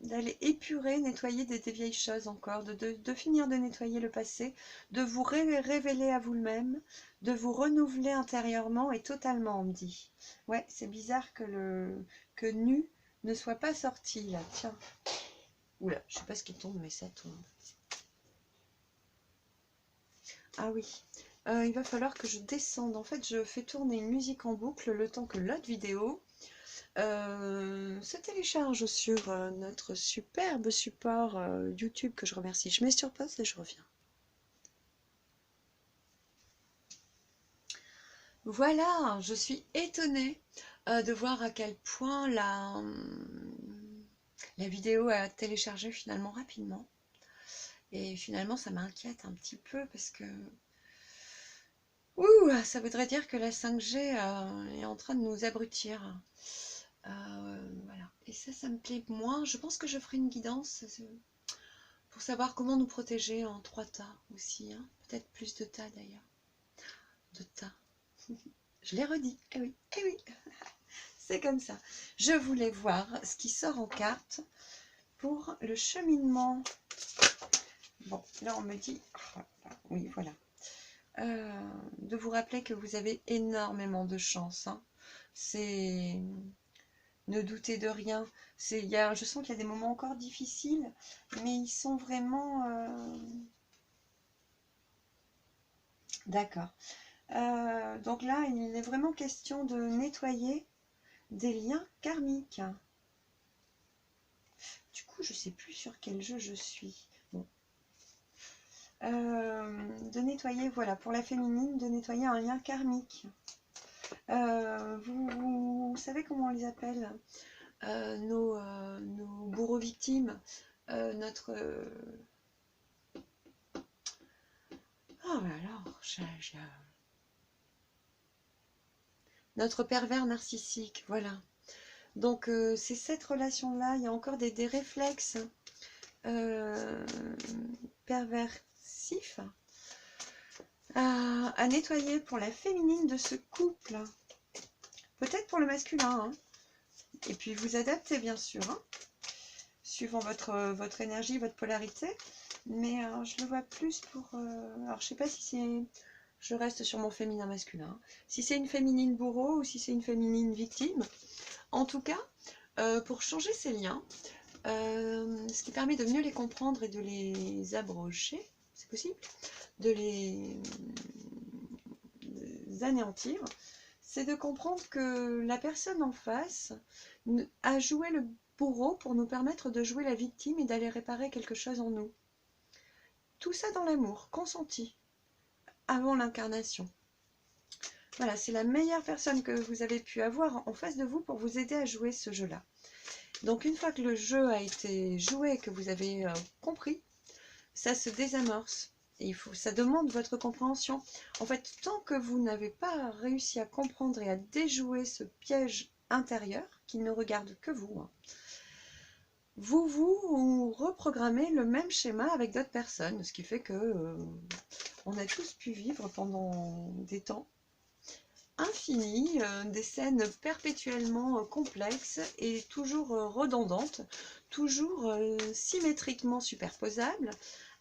d'aller épurer, nettoyer des vieilles choses encore, de finir de nettoyer le passé, de vous révéler à vous-même, de vous renouveler intérieurement et totalement, on me dit. Ouais, c'est bizarre que nu ne soit pas sorti là, tiens. Oula, je sais pas ce qui tombe, mais ça tombe. Ah oui, il va falloir que je descende. En fait, je fais tourner une musique en boucle le temps que l'autre vidéo se télécharge sur notre superbe support YouTube que je remercie. Je mets sur pause et je reviens. Voilà, je suis étonnée de voir à quel point la vidéo a téléchargé finalement rapidement. Et finalement, ça m'inquiète un petit peu parce que ça voudrait dire que la 5G est en train de nous abrutir. Voilà. Et ça me plaît moins. Je pense que je ferai une guidance pour savoir comment nous protéger en 3 tas aussi. Hein. Peut-être plus de tas d'ailleurs. De tas. Je l'ai redit. Eh oui, eh oui. C'est comme ça. Je voulais voir ce qui sort en carte pour le cheminement. Bon, là on me dit, oui voilà, de vous rappeler que vous avez énormément de chance. Hein. C'est, ne doutez de rien. Je sens qu'il y a des moments encore difficiles, mais ils sont vraiment, d'accord. Donc là, il est vraiment question de nettoyer des liens karmiques. Du coup, je sais plus sur quel jeu je suis. Bon. De nettoyer, voilà, pour la féminine, de nettoyer un lien karmique. Vous savez comment on les appelle, nos bourreaux victimes, notre... Oh alors, notre pervers narcissique, voilà. Donc c'est cette relation-là, il y a encore des réflexes perversifs à nettoyer pour la féminine de ce couple. Peut-être pour le masculin, hein. Et puis vous adaptez bien sûr, hein, suivant votre énergie, votre polarité. Mais je le vois plus pour... alors je sais pas si c'est... Je reste sur mon féminin masculin. Hein. Si c'est une féminine bourreau ou si c'est une féminine victime. En tout cas, pour changer ces liens, ce qui permet de mieux les comprendre et de les abroger, c'est possible, de les anéantir, c'est de comprendre que la personne en face a joué le bourreau pour nous permettre de jouer la victime et d'aller réparer quelque chose en nous. Tout ça dans l'amour, consenti, avant l'incarnation. Voilà, c'est la meilleure personne que vous avez pu avoir en face de vous pour vous aider à jouer ce jeu-là. Donc une fois que le jeu a été joué, que vous avez compris, ça se désamorce. Et ça demande votre compréhension. En fait, tant que vous n'avez pas réussi à comprendre et à déjouer ce piège intérieur, qui ne regarde que vous, hein, vous reprogrammez le même schéma avec d'autres personnes, ce qui fait que on a tous pu vivre pendant des temps infinis, des scènes perpétuellement complexes et toujours redondantes, toujours symétriquement superposables,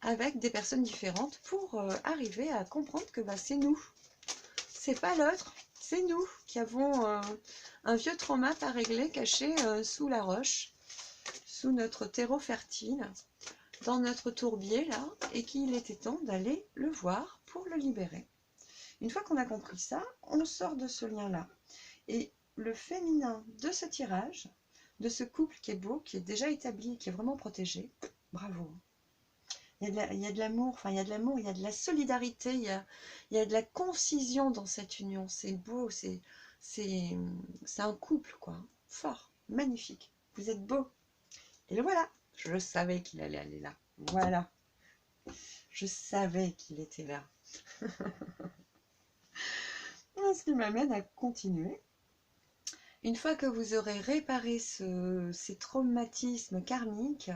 avec des personnes différentes pour arriver à comprendre que c'est nous. C'est pas l'autre, c'est nous qui avons un vieux trauma à régler caché sous la roche, sous notre terreau fertile, dans notre tourbier là, et qu'il était temps d'aller le voir pour le libérer. Une fois qu'on a compris ça, on sort de ce lien-là. Et le féminin de ce tirage, de ce couple qui est beau, qui est déjà établi, qui est vraiment protégé, bravo. Il y a de l'amour, enfin il y a de l'amour, il y a de la solidarité, il y a de la concision dans cette union. C'est beau, c'est un couple, quoi. Fort, magnifique. Vous êtes beau. Et le voilà. Je savais qu'il allait aller là. Voilà. Je savais qu'il était là. Ce qui m'amène à continuer. Une fois que vous aurez réparé ces traumatismes karmiques,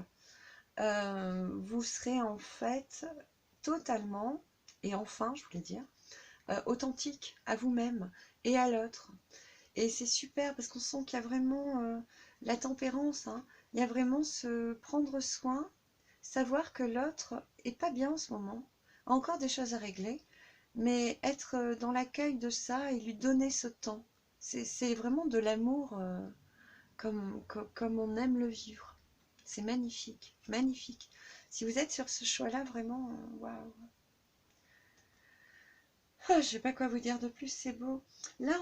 vous serez en fait totalement, et enfin je voulais dire, authentique à vous-même et à l'autre. Et c'est super parce qu'on sent qu'il y a vraiment la tempérance, hein. Il y a vraiment se prendre soin, savoir que l'autre est pas bien en ce moment, a encore des choses à régler, mais être dans l'accueil de ça et lui donner ce temps. C'est vraiment de l'amour comme on aime le vivre. C'est magnifique, magnifique. Si vous êtes sur ce choix-là, vraiment, waouh. Je ne sais pas quoi vous dire de plus, c'est beau. Là,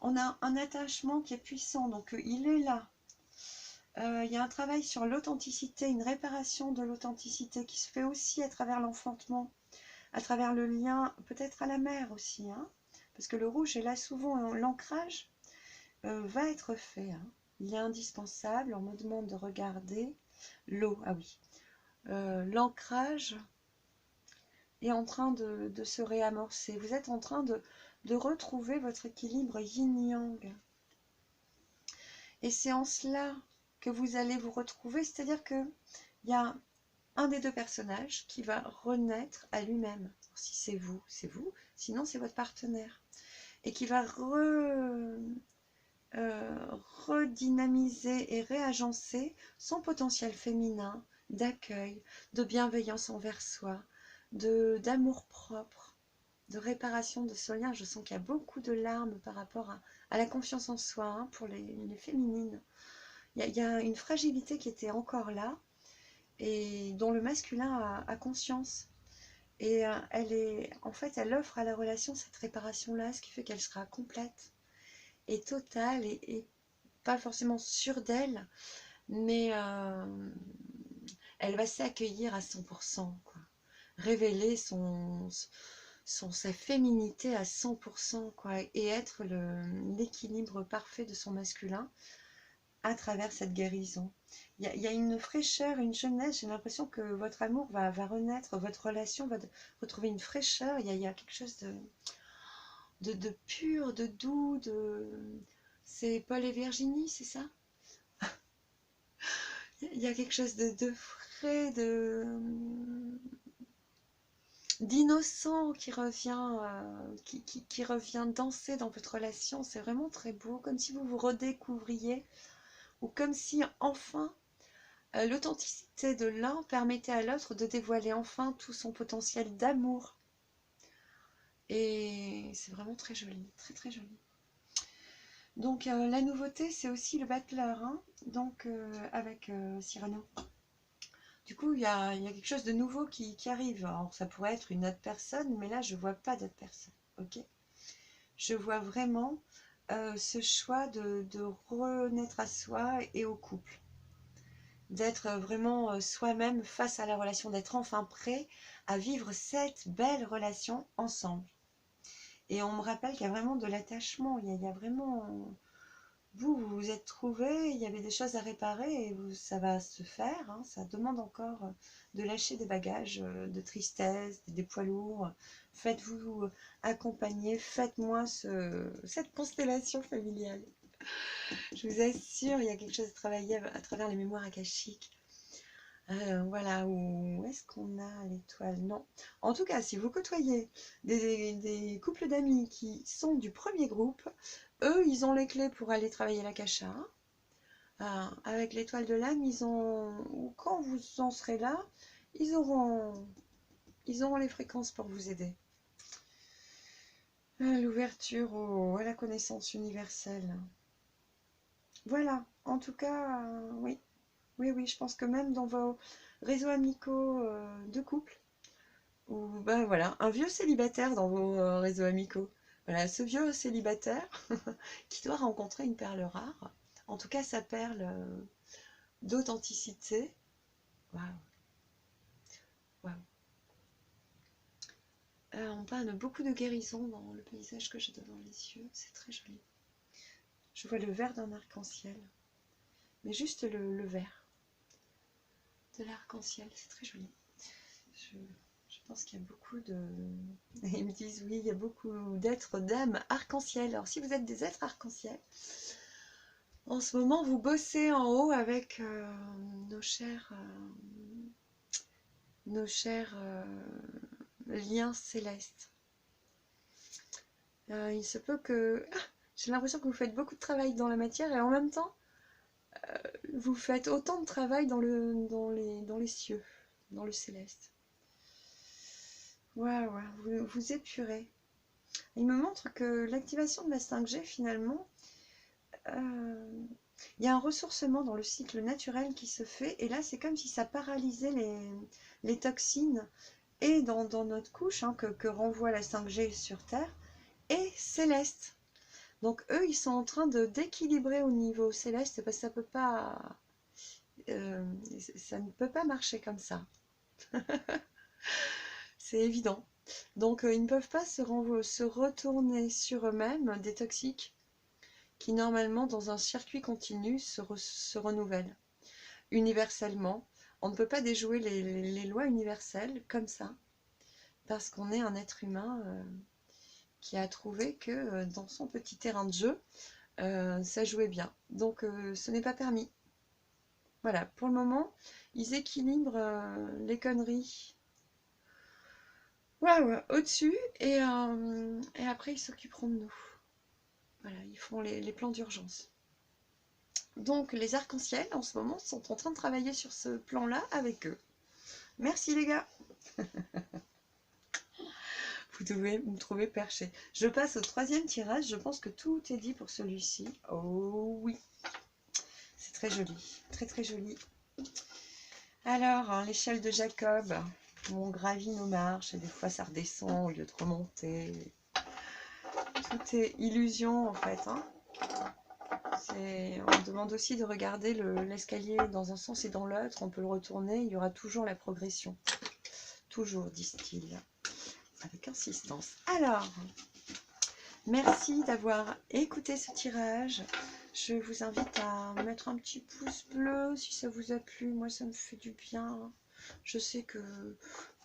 on a un attachement qui est puissant, donc il est là. Il y a un travail sur l'authenticité, une réparation de l'authenticité qui se fait aussi à travers l'enfantement, à travers le lien, peut-être à la mère aussi, hein, parce que le rouge est là souvent, l'ancrage va être fait, hein. Il est indispensable. On me demande de regarder l'eau. Ah oui, l'ancrage est en train de se réamorcer. Vous êtes en train de retrouver votre équilibre yin-yang. Et c'est en cela que vous allez vous retrouver, c'est-à-dire qu'il y a un des deux personnages qui va renaître à lui-même. Si c'est vous, sinon c'est votre partenaire. Et qui va redynamiser et réagencer son potentiel féminin d'accueil, de bienveillance envers soi, d'amour propre, de réparation de ce lien. Je sens qu'il y a beaucoup de larmes par rapport à la confiance en soi, hein, pour les féminines. Il y a une fragilité qui était encore là et dont le masculin a conscience. Et en fait, elle offre à la relation cette réparation-là, ce qui fait qu'elle sera complète et totale et pas forcément sûre d'elle, mais elle va s'accueillir à 100%, quoi. Révéler sa féminité à 100%, quoi, et être l'équilibre parfait de son masculin à travers cette guérison. Il y a une fraîcheur, une jeunesse. J'ai l'impression que votre amour va renaître, votre relation va retrouver une fraîcheur. Il y a quelque chose de pur, de doux, c'est Paul et Virginie, c'est ça? Il y a quelque chose de frais, d'innocent qui revient, qui revient danser dans votre relation. C'est vraiment très beau, comme si vous vous redécouvriez, ou comme si enfin l'authenticité de l'un permettait à l'autre de dévoiler enfin tout son potentiel d'amour. Et c'est vraiment très joli, très très joli. Donc la nouveauté, c'est aussi le battleur, hein, donc avec Cyrano. Du coup, il y a quelque chose de nouveau qui arrive. Alors, ça pourrait être une autre personne, mais là, je ne vois pas d'autre personne. Ok, je vois vraiment ce choix de renaître à soi et au couple. D'être vraiment soi-même face à la relation, d'être enfin prêt à vivre cette belle relation ensemble. Et on me rappelle qu'il y a vraiment de l'attachement, il y a vraiment... Vous vous êtes trouvés, il y avait des choses à réparer et ça va se faire, hein. Ça demande encore de lâcher des bagages de tristesse, des poids lourds. Faites-vous accompagner, faites-moi cette constellation familiale. Je vous assure, il y a quelque chose à travailler à travers les mémoires akashiques. Voilà, où est-ce qu'on a l'étoile? Non. En tout cas, si vous côtoyez des couples d'amis qui sont du premier groupe, eux, ils ont les clés pour aller travailler l'akasha. Avec l'étoile de l'âme, ou quand vous en serez là, ils auront les fréquences pour vous aider. L'ouverture à la connaissance universelle. Voilà, en tout cas, oui. Oui, je pense que même dans vos réseaux amicaux de couple, ou ben voilà, un vieux célibataire dans vos réseaux amicaux. Voilà, ce vieux célibataire qui doit rencontrer une perle rare. En tout cas, sa perle d'authenticité. Waouh, waouh. On parle de beaucoup de guérison dans le paysage que j'ai devant les yeux. C'est très joli. Je vois le vert d'un arc-en-ciel. Mais juste le vert de l'arc-en-ciel. C'est très joli. Je pense qu'il y a beaucoup de... Ils me disent, oui, il y a beaucoup d'êtres, d'âmes arc-en-ciel. Alors, si vous êtes des êtres arc-en-ciel, en ce moment, vous bossez en haut avec nos chers liens célestes. Il se peut que... J'ai l'impression que vous faites beaucoup de travail dans la matière et en même temps, vous faites autant de travail dans les cieux, dans le céleste. Waouh, vous épurez. Il me montre que l'activation de la 5G, finalement, il y a un ressourcement dans le cycle naturel qui se fait. Et là, c'est comme si ça paralysait les toxines et dans notre couche, hein, que renvoie la 5G sur Terre, et céleste. Donc eux, ils sont en train d'équilibrer au niveau céleste parce que ça peut pas, ça ne peut pas marcher comme ça. C'est évident. Donc ils ne peuvent pas se retourner sur eux-mêmes, des toxiques, qui normalement dans un circuit continu se renouvellent universellement. On ne peut pas déjouer les lois universelles comme ça, parce qu'on est un être humain qui a trouvé que dans son petit terrain de jeu, ça jouait bien. Donc ce n'est pas permis. Voilà, pour le moment, ils équilibrent les conneries, ouais, au-dessus, et après ils s'occuperont de nous. Voilà, ils font les plans d'urgence. Donc les arcs-en-ciel en ce moment sont en train de travailler sur ce plan-là avec eux. Merci les gars. Vous devez me trouver perché. Je passe au troisième tirage. Je pense que tout est dit pour celui-ci. Oh oui. C'est très joli. Très très joli. Alors, hein, l'échelle de Jacob. On gravit nos marches et des fois ça redescend au lieu de remonter. Tout est illusion en fait. Hein. On demande aussi de regarder l'escalier dans un sens et dans l'autre. On peut le retourner. Il y aura toujours la progression. Toujours, disent-ils. Avec insistance. Alors, merci d'avoir écouté ce tirage. Je vous invite à mettre un petit pouce bleu si ça vous a plu. Moi, ça me fait du bien. Je sais que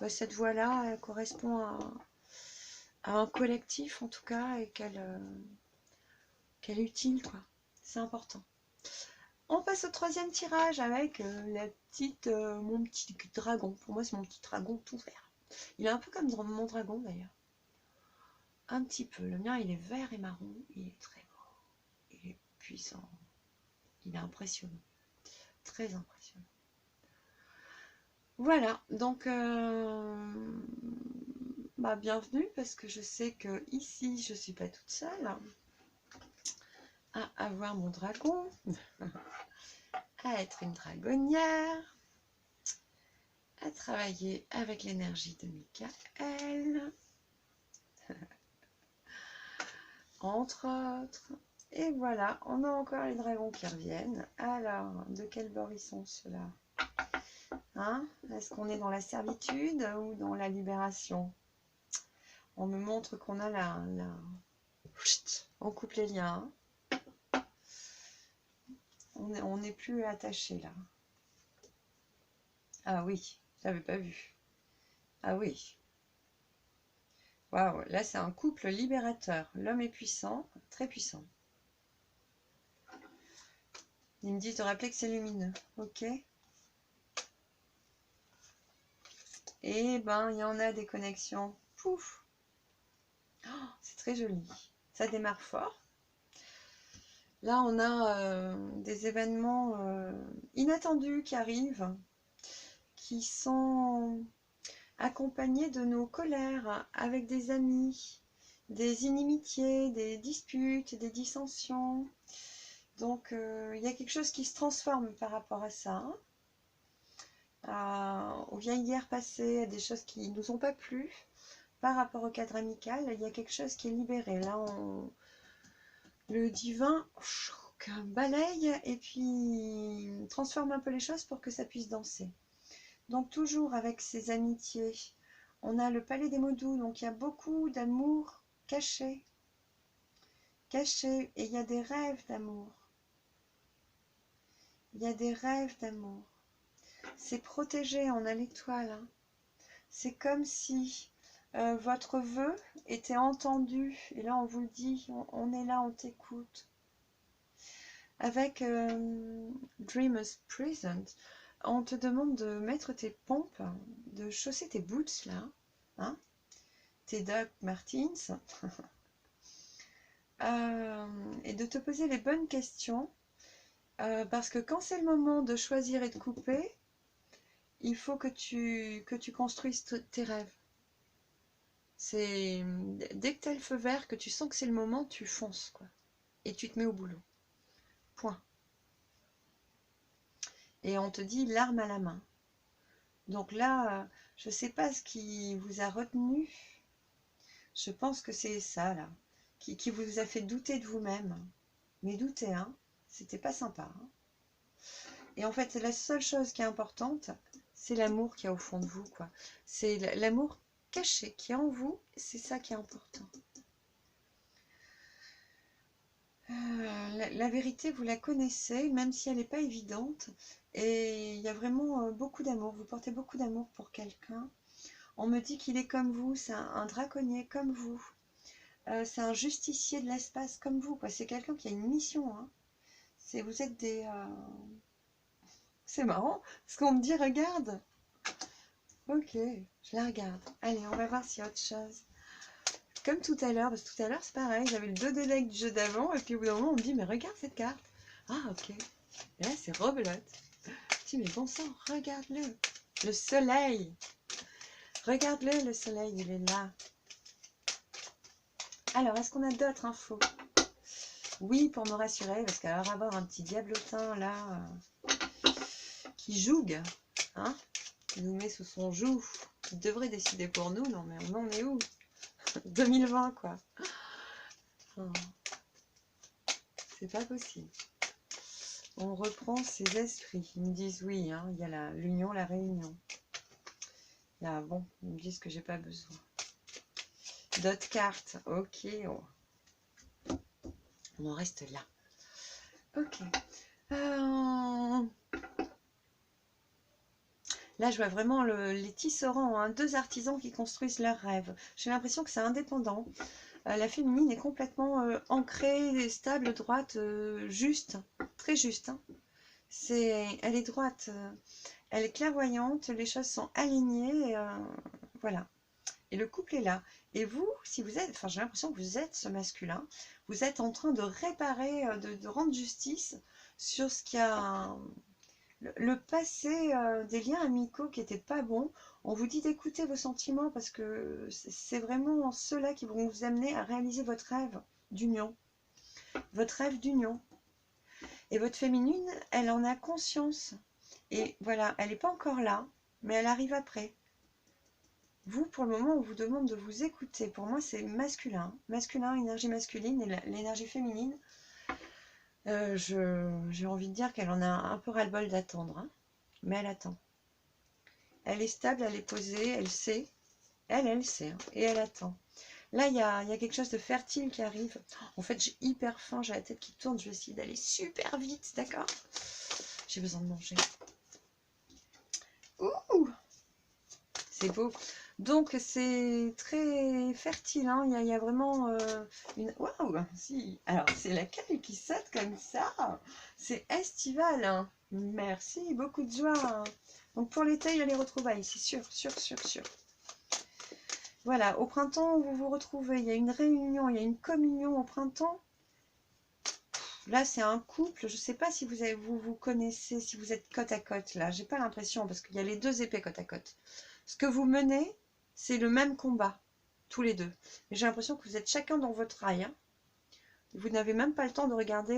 cette voix-là, elle correspond à un collectif, en tout cas, et qu'elle est utile, quoi. C'est important. On passe au troisième tirage avec mon petit dragon. Pour moi, c'est mon petit dragon tout vert. Il est un peu comme mon dragon, d'ailleurs. Un petit peu. Le mien, il est vert et marron. Il est très beau. Il est puissant. Il est impressionnant. Très impressionnant. Voilà. Donc, bienvenue, parce que je sais que ici, je ne suis pas toute seule à avoir mon dragon, à être une dragonnière, à travailler avec l'énergie de Michael, entre autres. Et voilà, on a encore les dragons qui reviennent. Alors, de quel bord ils sont ceux-là, hein? Est-ce qu'on est dans la servitude ou dans la libération? On me montre qu'on a on coupe les liens. On n'est plus attaché là. Ah oui, j'avais pas vu. Ah oui. Waouh, là c'est un couple libérateur. L'homme est puissant, très puissant. Ils me disent de rappeler que c'est lumineux. Ok. Et ben, il y en a des connexions. Pouf. Oh, c'est très joli. Ça démarre fort. Là, on a des événements inattendus qui arrivent, qui sont accompagnés de nos colères avec des amis, des inimitiés, des disputes, des dissensions. Donc, il y a quelque chose qui se transforme par rapport à ça. Aux vieilles guerres passées, à des choses qui ne nous ont pas plu. Par rapport au cadre amical, il y a quelque chose qui est libéré. Là, le divin balaye et puis transforme un peu les choses pour que ça puisse danser. Donc toujours avec ces amitiés, on a le palais des mots doux, donc il y a beaucoup d'amour caché, et il y a des rêves d'amour. Il y a des rêves d'amour. C'est protégé, on a l'étoile. Hein. C'est comme si votre vœu était entendu, et là on vous le dit, on est là, on t'écoute. Avec Dreamers Present, on te demande de mettre tes pompes, de chausser tes boots là, hein, tes Doc Martens, et de te poser les bonnes questions, parce que quand c'est le moment de choisir et de couper, il faut que tu construises tes rêves. C'est dès que tu as le feu vert, que tu sens que c'est le moment, tu fonces, quoi, et tu te mets au boulot. Point. Et on te dit l'arme à la main. Donc là, je ne sais pas ce qui vous a retenu. Je pense que c'est ça, là, qui vous a fait douter de vous-même. Mais douter, hein, c'était pas sympa. Hein. Et en fait, la seule chose qui est importante, c'est l'amour qu'il y a au fond de vous, quoi. C'est l'amour caché qui est en vous, c'est ça qui est important. La vérité, vous la connaissez, même si elle n'est pas évidente. Et il y a vraiment beaucoup d'amour. Vous portez beaucoup d'amour pour quelqu'un. On me dit qu'il est comme vous, c'est un draconnier comme vous. C'est un justicier de l'espace comme vous. C'est quelqu'un qui a une mission. Hein. Vous êtes des... C'est marrant, parce qu'on me dit, regarde. Ok, je la regarde. Allez, on va voir s'il y a autre chose. Comme tout à l'heure, parce que tout à l'heure c'est pareil, j'avais le dos de deck du jeu d'avant, et puis au bout d'un moment on me dit, mais regarde cette carte. Ah ok, et là c'est rebelote. Je dis, mais bon sang, regarde-le. Le soleil. Regarde-le, le soleil, il est là. Alors, est-ce qu'on a d'autres infos? Oui, pour me rassurer, parce qu'alors avoir un petit diablotin là, qui jougue, hein, qui nous met sous son joug, qui devrait décider pour nous, non mais on en est où? 2020 quoi. Oh, c'est pas possible. On reprend ses esprits. Ils me disent oui, hein, il y a l'union, la réunion. Là, bon, ils me disent que j'ai pas besoin. D'autres cartes, ok. Oh. On en reste là. Ok. Là, je vois vraiment les tisserands, hein, deux artisans qui construisent leurs rêves. J'ai l'impression que c'est indépendant. La féminine est complètement ancrée, stable, droite, juste, très juste. Hein. Elle est droite, elle est clairvoyante, les choses sont alignées, voilà. Et le couple est là. Et vous, si vous êtes, enfin j'ai l'impression que vous êtes ce masculin, vous êtes en train de réparer, de rendre justice sur ce qui a... Le passé des liens amicaux qui n'étaient pas bons. On vous dit d'écouter vos sentiments parce que c'est vraiment ceux-là qui vont vous amener à réaliser votre rêve d'union. Votre rêve d'union. Et votre féminine, elle en a conscience. Et voilà, elle n'est pas encore là, mais elle arrive après. Vous, pour le moment, on vous demande de vous écouter. Pour moi, c'est masculin. Masculin, énergie masculine et l'énergie féminine. J'ai envie de dire qu'elle en a un peu ras-le-bol d'attendre. Hein, mais elle attend. Elle est stable, elle est posée, elle sait. Elle sait. Hein, et elle attend. Là, il y a quelque chose de fertile qui arrive. En fait, j'ai hyper faim, j'ai la tête qui tourne. Je vais essayer d'aller super vite, d'accord? J'ai besoin de manger. Ouh! C'est beau. Donc, c'est très fertile. Hein. Il y a vraiment une... Waouh! Si. Alors, c'est laquelle qui saute comme ça? C'est estival. Hein. Merci, beaucoup de joie. Hein. Donc, pour l'été, il y a les retrouvailles. C'est sûr, sûr, sûr, sûr. Voilà, au printemps, vous vous retrouvez. Il y a une réunion, il y a une communion au printemps. Là, c'est un couple. Je ne sais pas si vous connaissez, si vous êtes côte à côte. Là, j'ai pas l'impression parce qu'il y a les deux épées côte à côte. Ce que vous menez, c'est le même combat, tous les deux. Mais j'ai l'impression que vous êtes chacun dans votre rail. Hein. Vous n'avez même pas le temps de regarder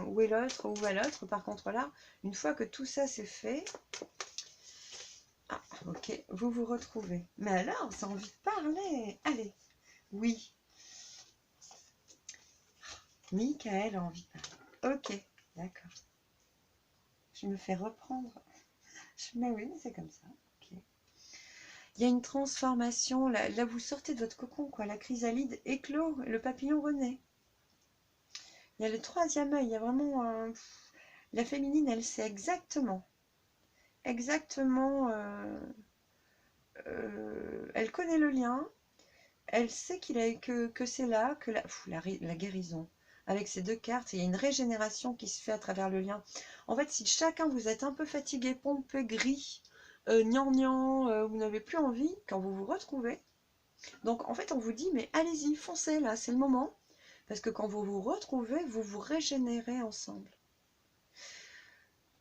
où est l'autre, où est l'autre. Par contre, là, une fois que tout ça c'est fait... Ah, ok, vous vous retrouvez. Mais alors, ça a envie de parler. Allez, oui. Michael a envie de parler. Ok, d'accord. Je me fais reprendre. Mais oui, c'est comme ça. Okay. Il y a une transformation. Là, vous sortez de votre cocon, quoi. La chrysalide éclot, le papillon renaît. Il y a le troisième œil. Il y a vraiment... la féminine, elle sait exactement. Exactement... elle connaît le lien. Elle sait que c'est là, que la guérison. Avec ces deux cartes, il y a une régénération qui se fait à travers le lien. En fait, si chacun vous êtes un peu fatigué, pompé, gris, gnangnan, vous n'avez plus envie, quand vous vous retrouvez. Donc, en fait, on vous dit, mais allez-y, foncez là, c'est le moment. Parce que quand vous vous retrouvez, vous vous régénérez ensemble.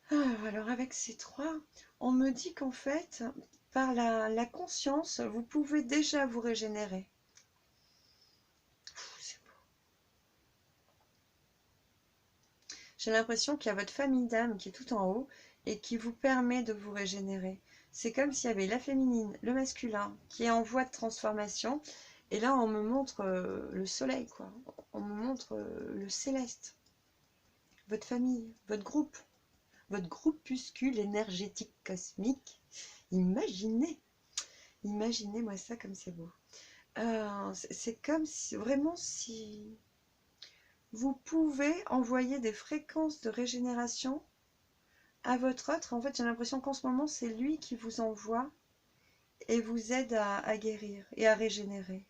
Alors, avec ces trois, on me dit qu'en fait, par la conscience, vous pouvez déjà vous régénérer. J'ai l'impression qu'il y a votre famille d'âme qui est tout en haut et qui vous permet de vous régénérer. C'est comme s'il y avait la féminine, le masculin qui est en voie de transformation. Et là, on me montre le soleil, quoi. On me montre le céleste. Votre famille, votre groupuscule énergétique cosmique. Imaginez. Imaginez-moi ça comme c'est beau. C'est comme si, vraiment, si vous pouvez envoyer des fréquences de régénération à votre autre. En fait, j'ai l'impression qu'en ce moment, c'est lui qui vous envoie et vous aide à guérir et à régénérer.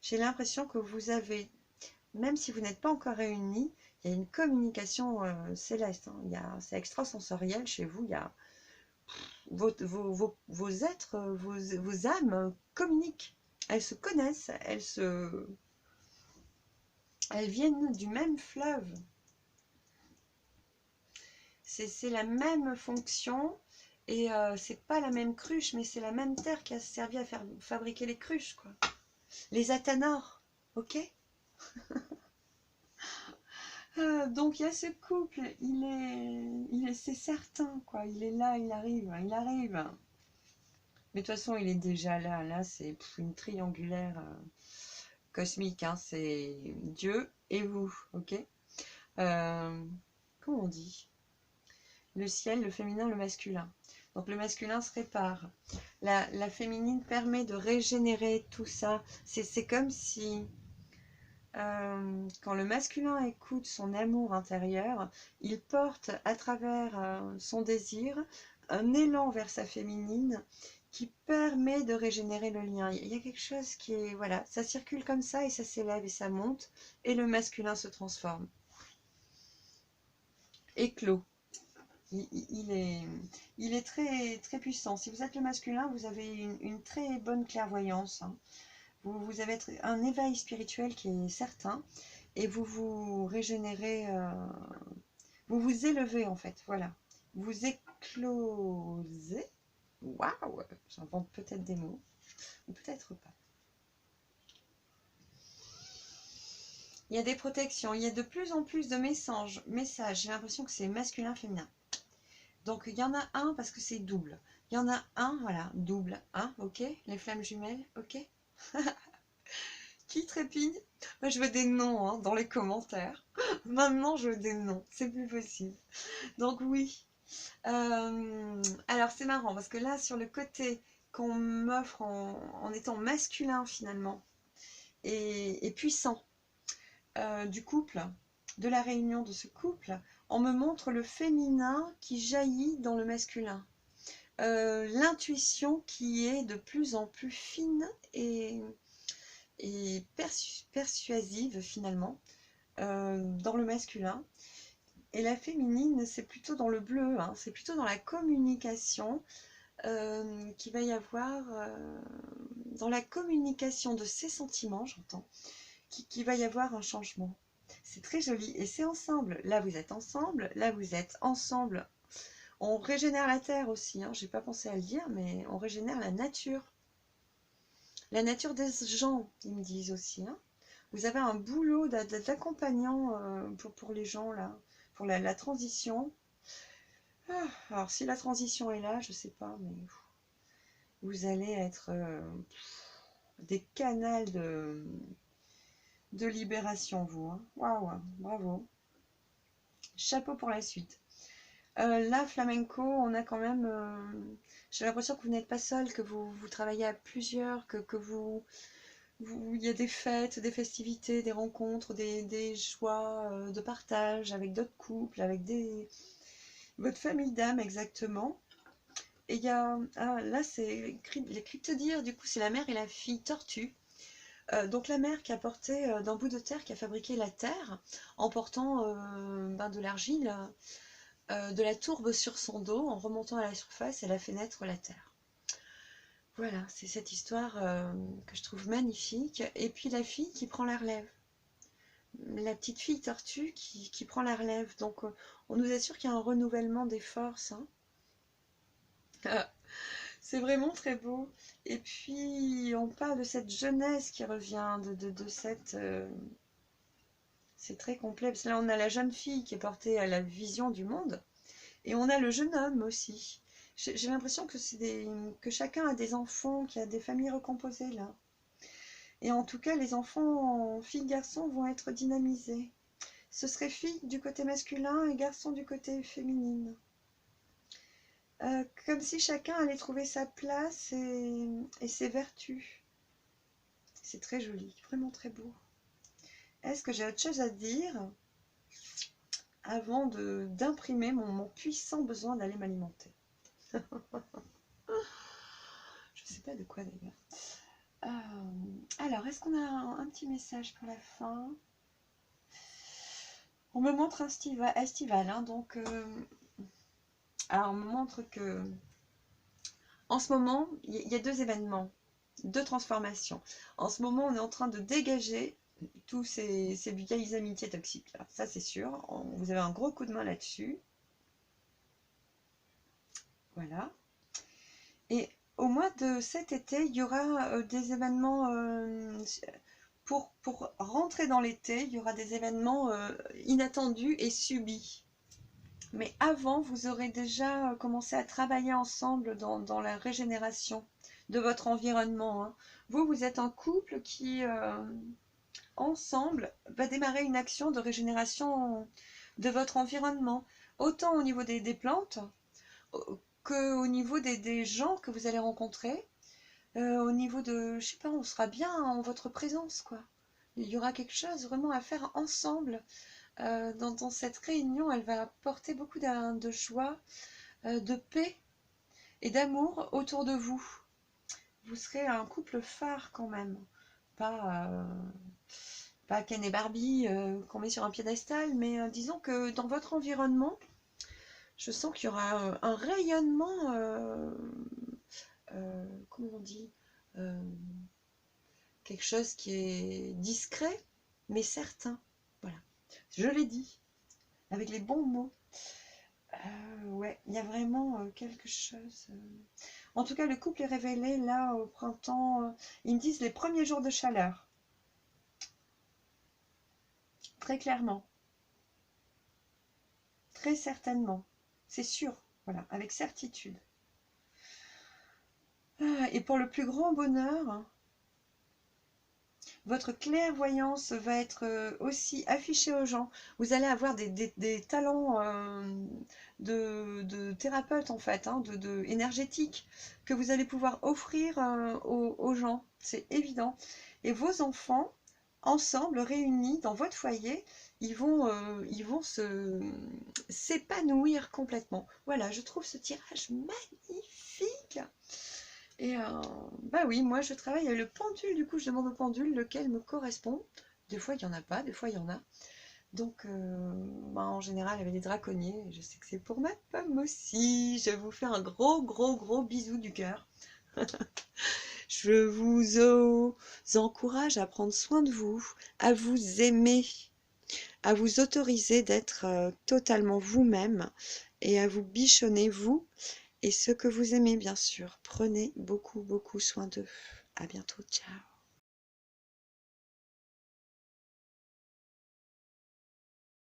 J'ai l'impression que vous avez, même si vous n'êtes pas encore réunis, il y a une communication céleste. Hein. C'est extrasensoriel chez vous. Il y a vos êtres, vos âmes communiquent. Elles se connaissent. Elles viennent du même fleuve. C'est la même fonction. Et c'est pas la même cruche, mais c'est la même terre qui a servi à fabriquer les cruches, quoi. Les Athanors, ok. Donc il y a ce couple, c'est certain, quoi. Il est là, il arrive, il arrive. Mais de toute façon, il est déjà là. Là, c'est une triangulaire cosmique. Hein. C'est Dieu et vous, ok. Comment on dit? Le ciel, le féminin, le masculin. Donc le masculin se répare. La féminine permet de régénérer tout ça. C'est comme si, quand le masculin écoute son amour intérieur, il porte à travers son désir un élan vers sa féminine qui permet de régénérer le lien. Il y a quelque chose qui est, voilà, ça circule comme ça et ça s'élève et ça monte et le masculin se transforme. Éclos. Il est très, très puissant. Si vous êtes le masculin, vous avez une très bonne clairvoyance. Hein. Vous avez un éveil spirituel qui est certain et vous vous régénérez, vous vous élevez en fait, voilà. Vous éclosez. Waouh, j'invente peut-être des mots, ou peut-être pas. Il y a des protections, il y a de plus en plus de messages. J'ai l'impression que c'est masculin, féminin. Donc il y en a un parce que c'est double. Il y en a un, voilà, double, hein, ok. Les flammes jumelles, ok. Qui trépigne? Moi je veux des noms hein, dans les commentaires. Maintenant je veux des noms, c'est plus possible. Donc oui. Alors c'est marrant parce que là sur le côté qu'on m'offre en étant masculin finalement et puissant du couple, de la réunion de ce couple, on me montre le féminin qui jaillit dans le masculin. L'intuition qui est de plus en plus fine et persuasive finalement dans le masculin. Et la féminine, c'est plutôt dans le bleu, hein, c'est plutôt dans la communication qu'il va y avoir, dans la communication de ses sentiments, j'entends, qu'il va y avoir un changement. C'est très joli et c'est ensemble. Là, vous êtes ensemble, là, vous êtes ensemble. On régénère la terre aussi, hein, j'ai pas pensé à le dire, mais on régénère la nature. La nature des gens, ils me disent aussi. Hein. Vous avez un boulot d'accompagnant pour les gens, là, pour la transition. Ah, alors, si la transition est là, je sais pas, mais vous allez être des canals de libération, vous. Hein. Waouh, bravo. Chapeau pour la suite. Là, flamenco, on a quand même... j'ai l'impression que vous n'êtes pas seul, que vous travaillez à plusieurs, que il y a des fêtes, des festivités, des rencontres, des joies de partage avec d'autres couples, avec votre famille d'âmes exactement. Et il y a... Ah, là, c'est les cryptodires, du coup, c'est la mère et la fille tortue. Donc la mère qui a porté d'un bout de terre, qui a fabriqué la terre, en portant de l'argile, de la tourbe sur son dos, en remontant à la surface, elle a fait naître la terre. Voilà, c'est cette histoire que je trouve magnifique. Et puis la fille qui prend la relève. La petite fille tortue qui prend la relève. Donc on nous assure qu'il y a un renouvellement des forces. Hein. C'est vraiment très beau. Et puis on parle de cette jeunesse qui revient, de cette... c'est très complet. Parce que là on a la jeune fille qui est portée à la vision du monde. Et on a le jeune homme aussi. J'ai l'impression que que chacun a des enfants, qu'il y a des familles recomposées là. Et en tout cas, les enfants, filles, garçons, vont être dynamisés. Ce serait filles du côté masculin et garçons du côté féminine. Comme si chacun allait trouver sa place et ses vertus. C'est très joli, vraiment très beau. Est-ce que j'ai autre chose à dire avant d'imprimer mon puissant besoin d'aller m'alimenter? Je ne sais pas de quoi d'ailleurs. Alors, est-ce qu'on a un petit message pour la fin? On me montre un estival, hein, donc... alors, on me montre que... En ce moment, il y a deux événements, deux transformations. En ce moment, on est en train de dégager tous ces vieilles amitiés toxiques, là. Ça, c'est sûr. Vous avez un gros coup de main là-dessus. Voilà. Et au mois de cet été, il y aura des événements... pour rentrer dans l'été, il y aura des événements inattendus et subis. Mais avant, vous aurez déjà commencé à travailler ensemble dans la régénération de votre environnement, hein. Vous êtes un couple qui, ensemble, va démarrer une action de régénération de votre environnement, autant au niveau des plantes qu'au niveau des gens que vous allez rencontrer, au niveau de, je sais pas, on sera bien en votre présence, quoi. Il y aura quelque chose vraiment à faire ensemble. Dans cette réunion, elle va apporter beaucoup de joie, de paix et d'amour autour de vous. Vous serez un couple phare quand même. Pas Ken et Barbie qu'on met sur un piédestal, mais disons que dans votre environnement, je sens qu'il y aura un rayonnement, comment on dit, quelque chose qui est discret, mais certain. Voilà, je l'ai dit, avec les bons mots. Ouais, il y a vraiment quelque chose. En tout cas, le couple est révélé là au printemps. Ils me disent les premiers jours de chaleur. Très clairement. Très certainement. C'est sûr. Voilà, avec certitude. Et pour le plus grand bonheur, votre clairvoyance va être aussi affichée aux gens. Vous allez avoir des talents de thérapeute en fait, hein, énergétique, que vous allez pouvoir offrir aux gens. C'est évident. Et vos enfants, ensemble, réunis dans votre foyer, ils vont s'épanouir complètement. Voilà, je trouve ce tirage magnifique. Et bah oui, moi je travaille avec le pendule, du coup je demande au pendule lequel me correspond. Des fois il n'y en a pas, des fois il y en a. Donc bah, en général avec les draconniers, je sais que c'est pour ma pomme aussi. Je vous fais un gros bisou du cœur. Je vous encourage à prendre soin de vous, à vous aimer, à vous autoriser d'être totalement vous-même et à vous bichonner vous et ceux que vous aimez bien sûr. Prenez beaucoup soin d'eux. À bientôt, ciao.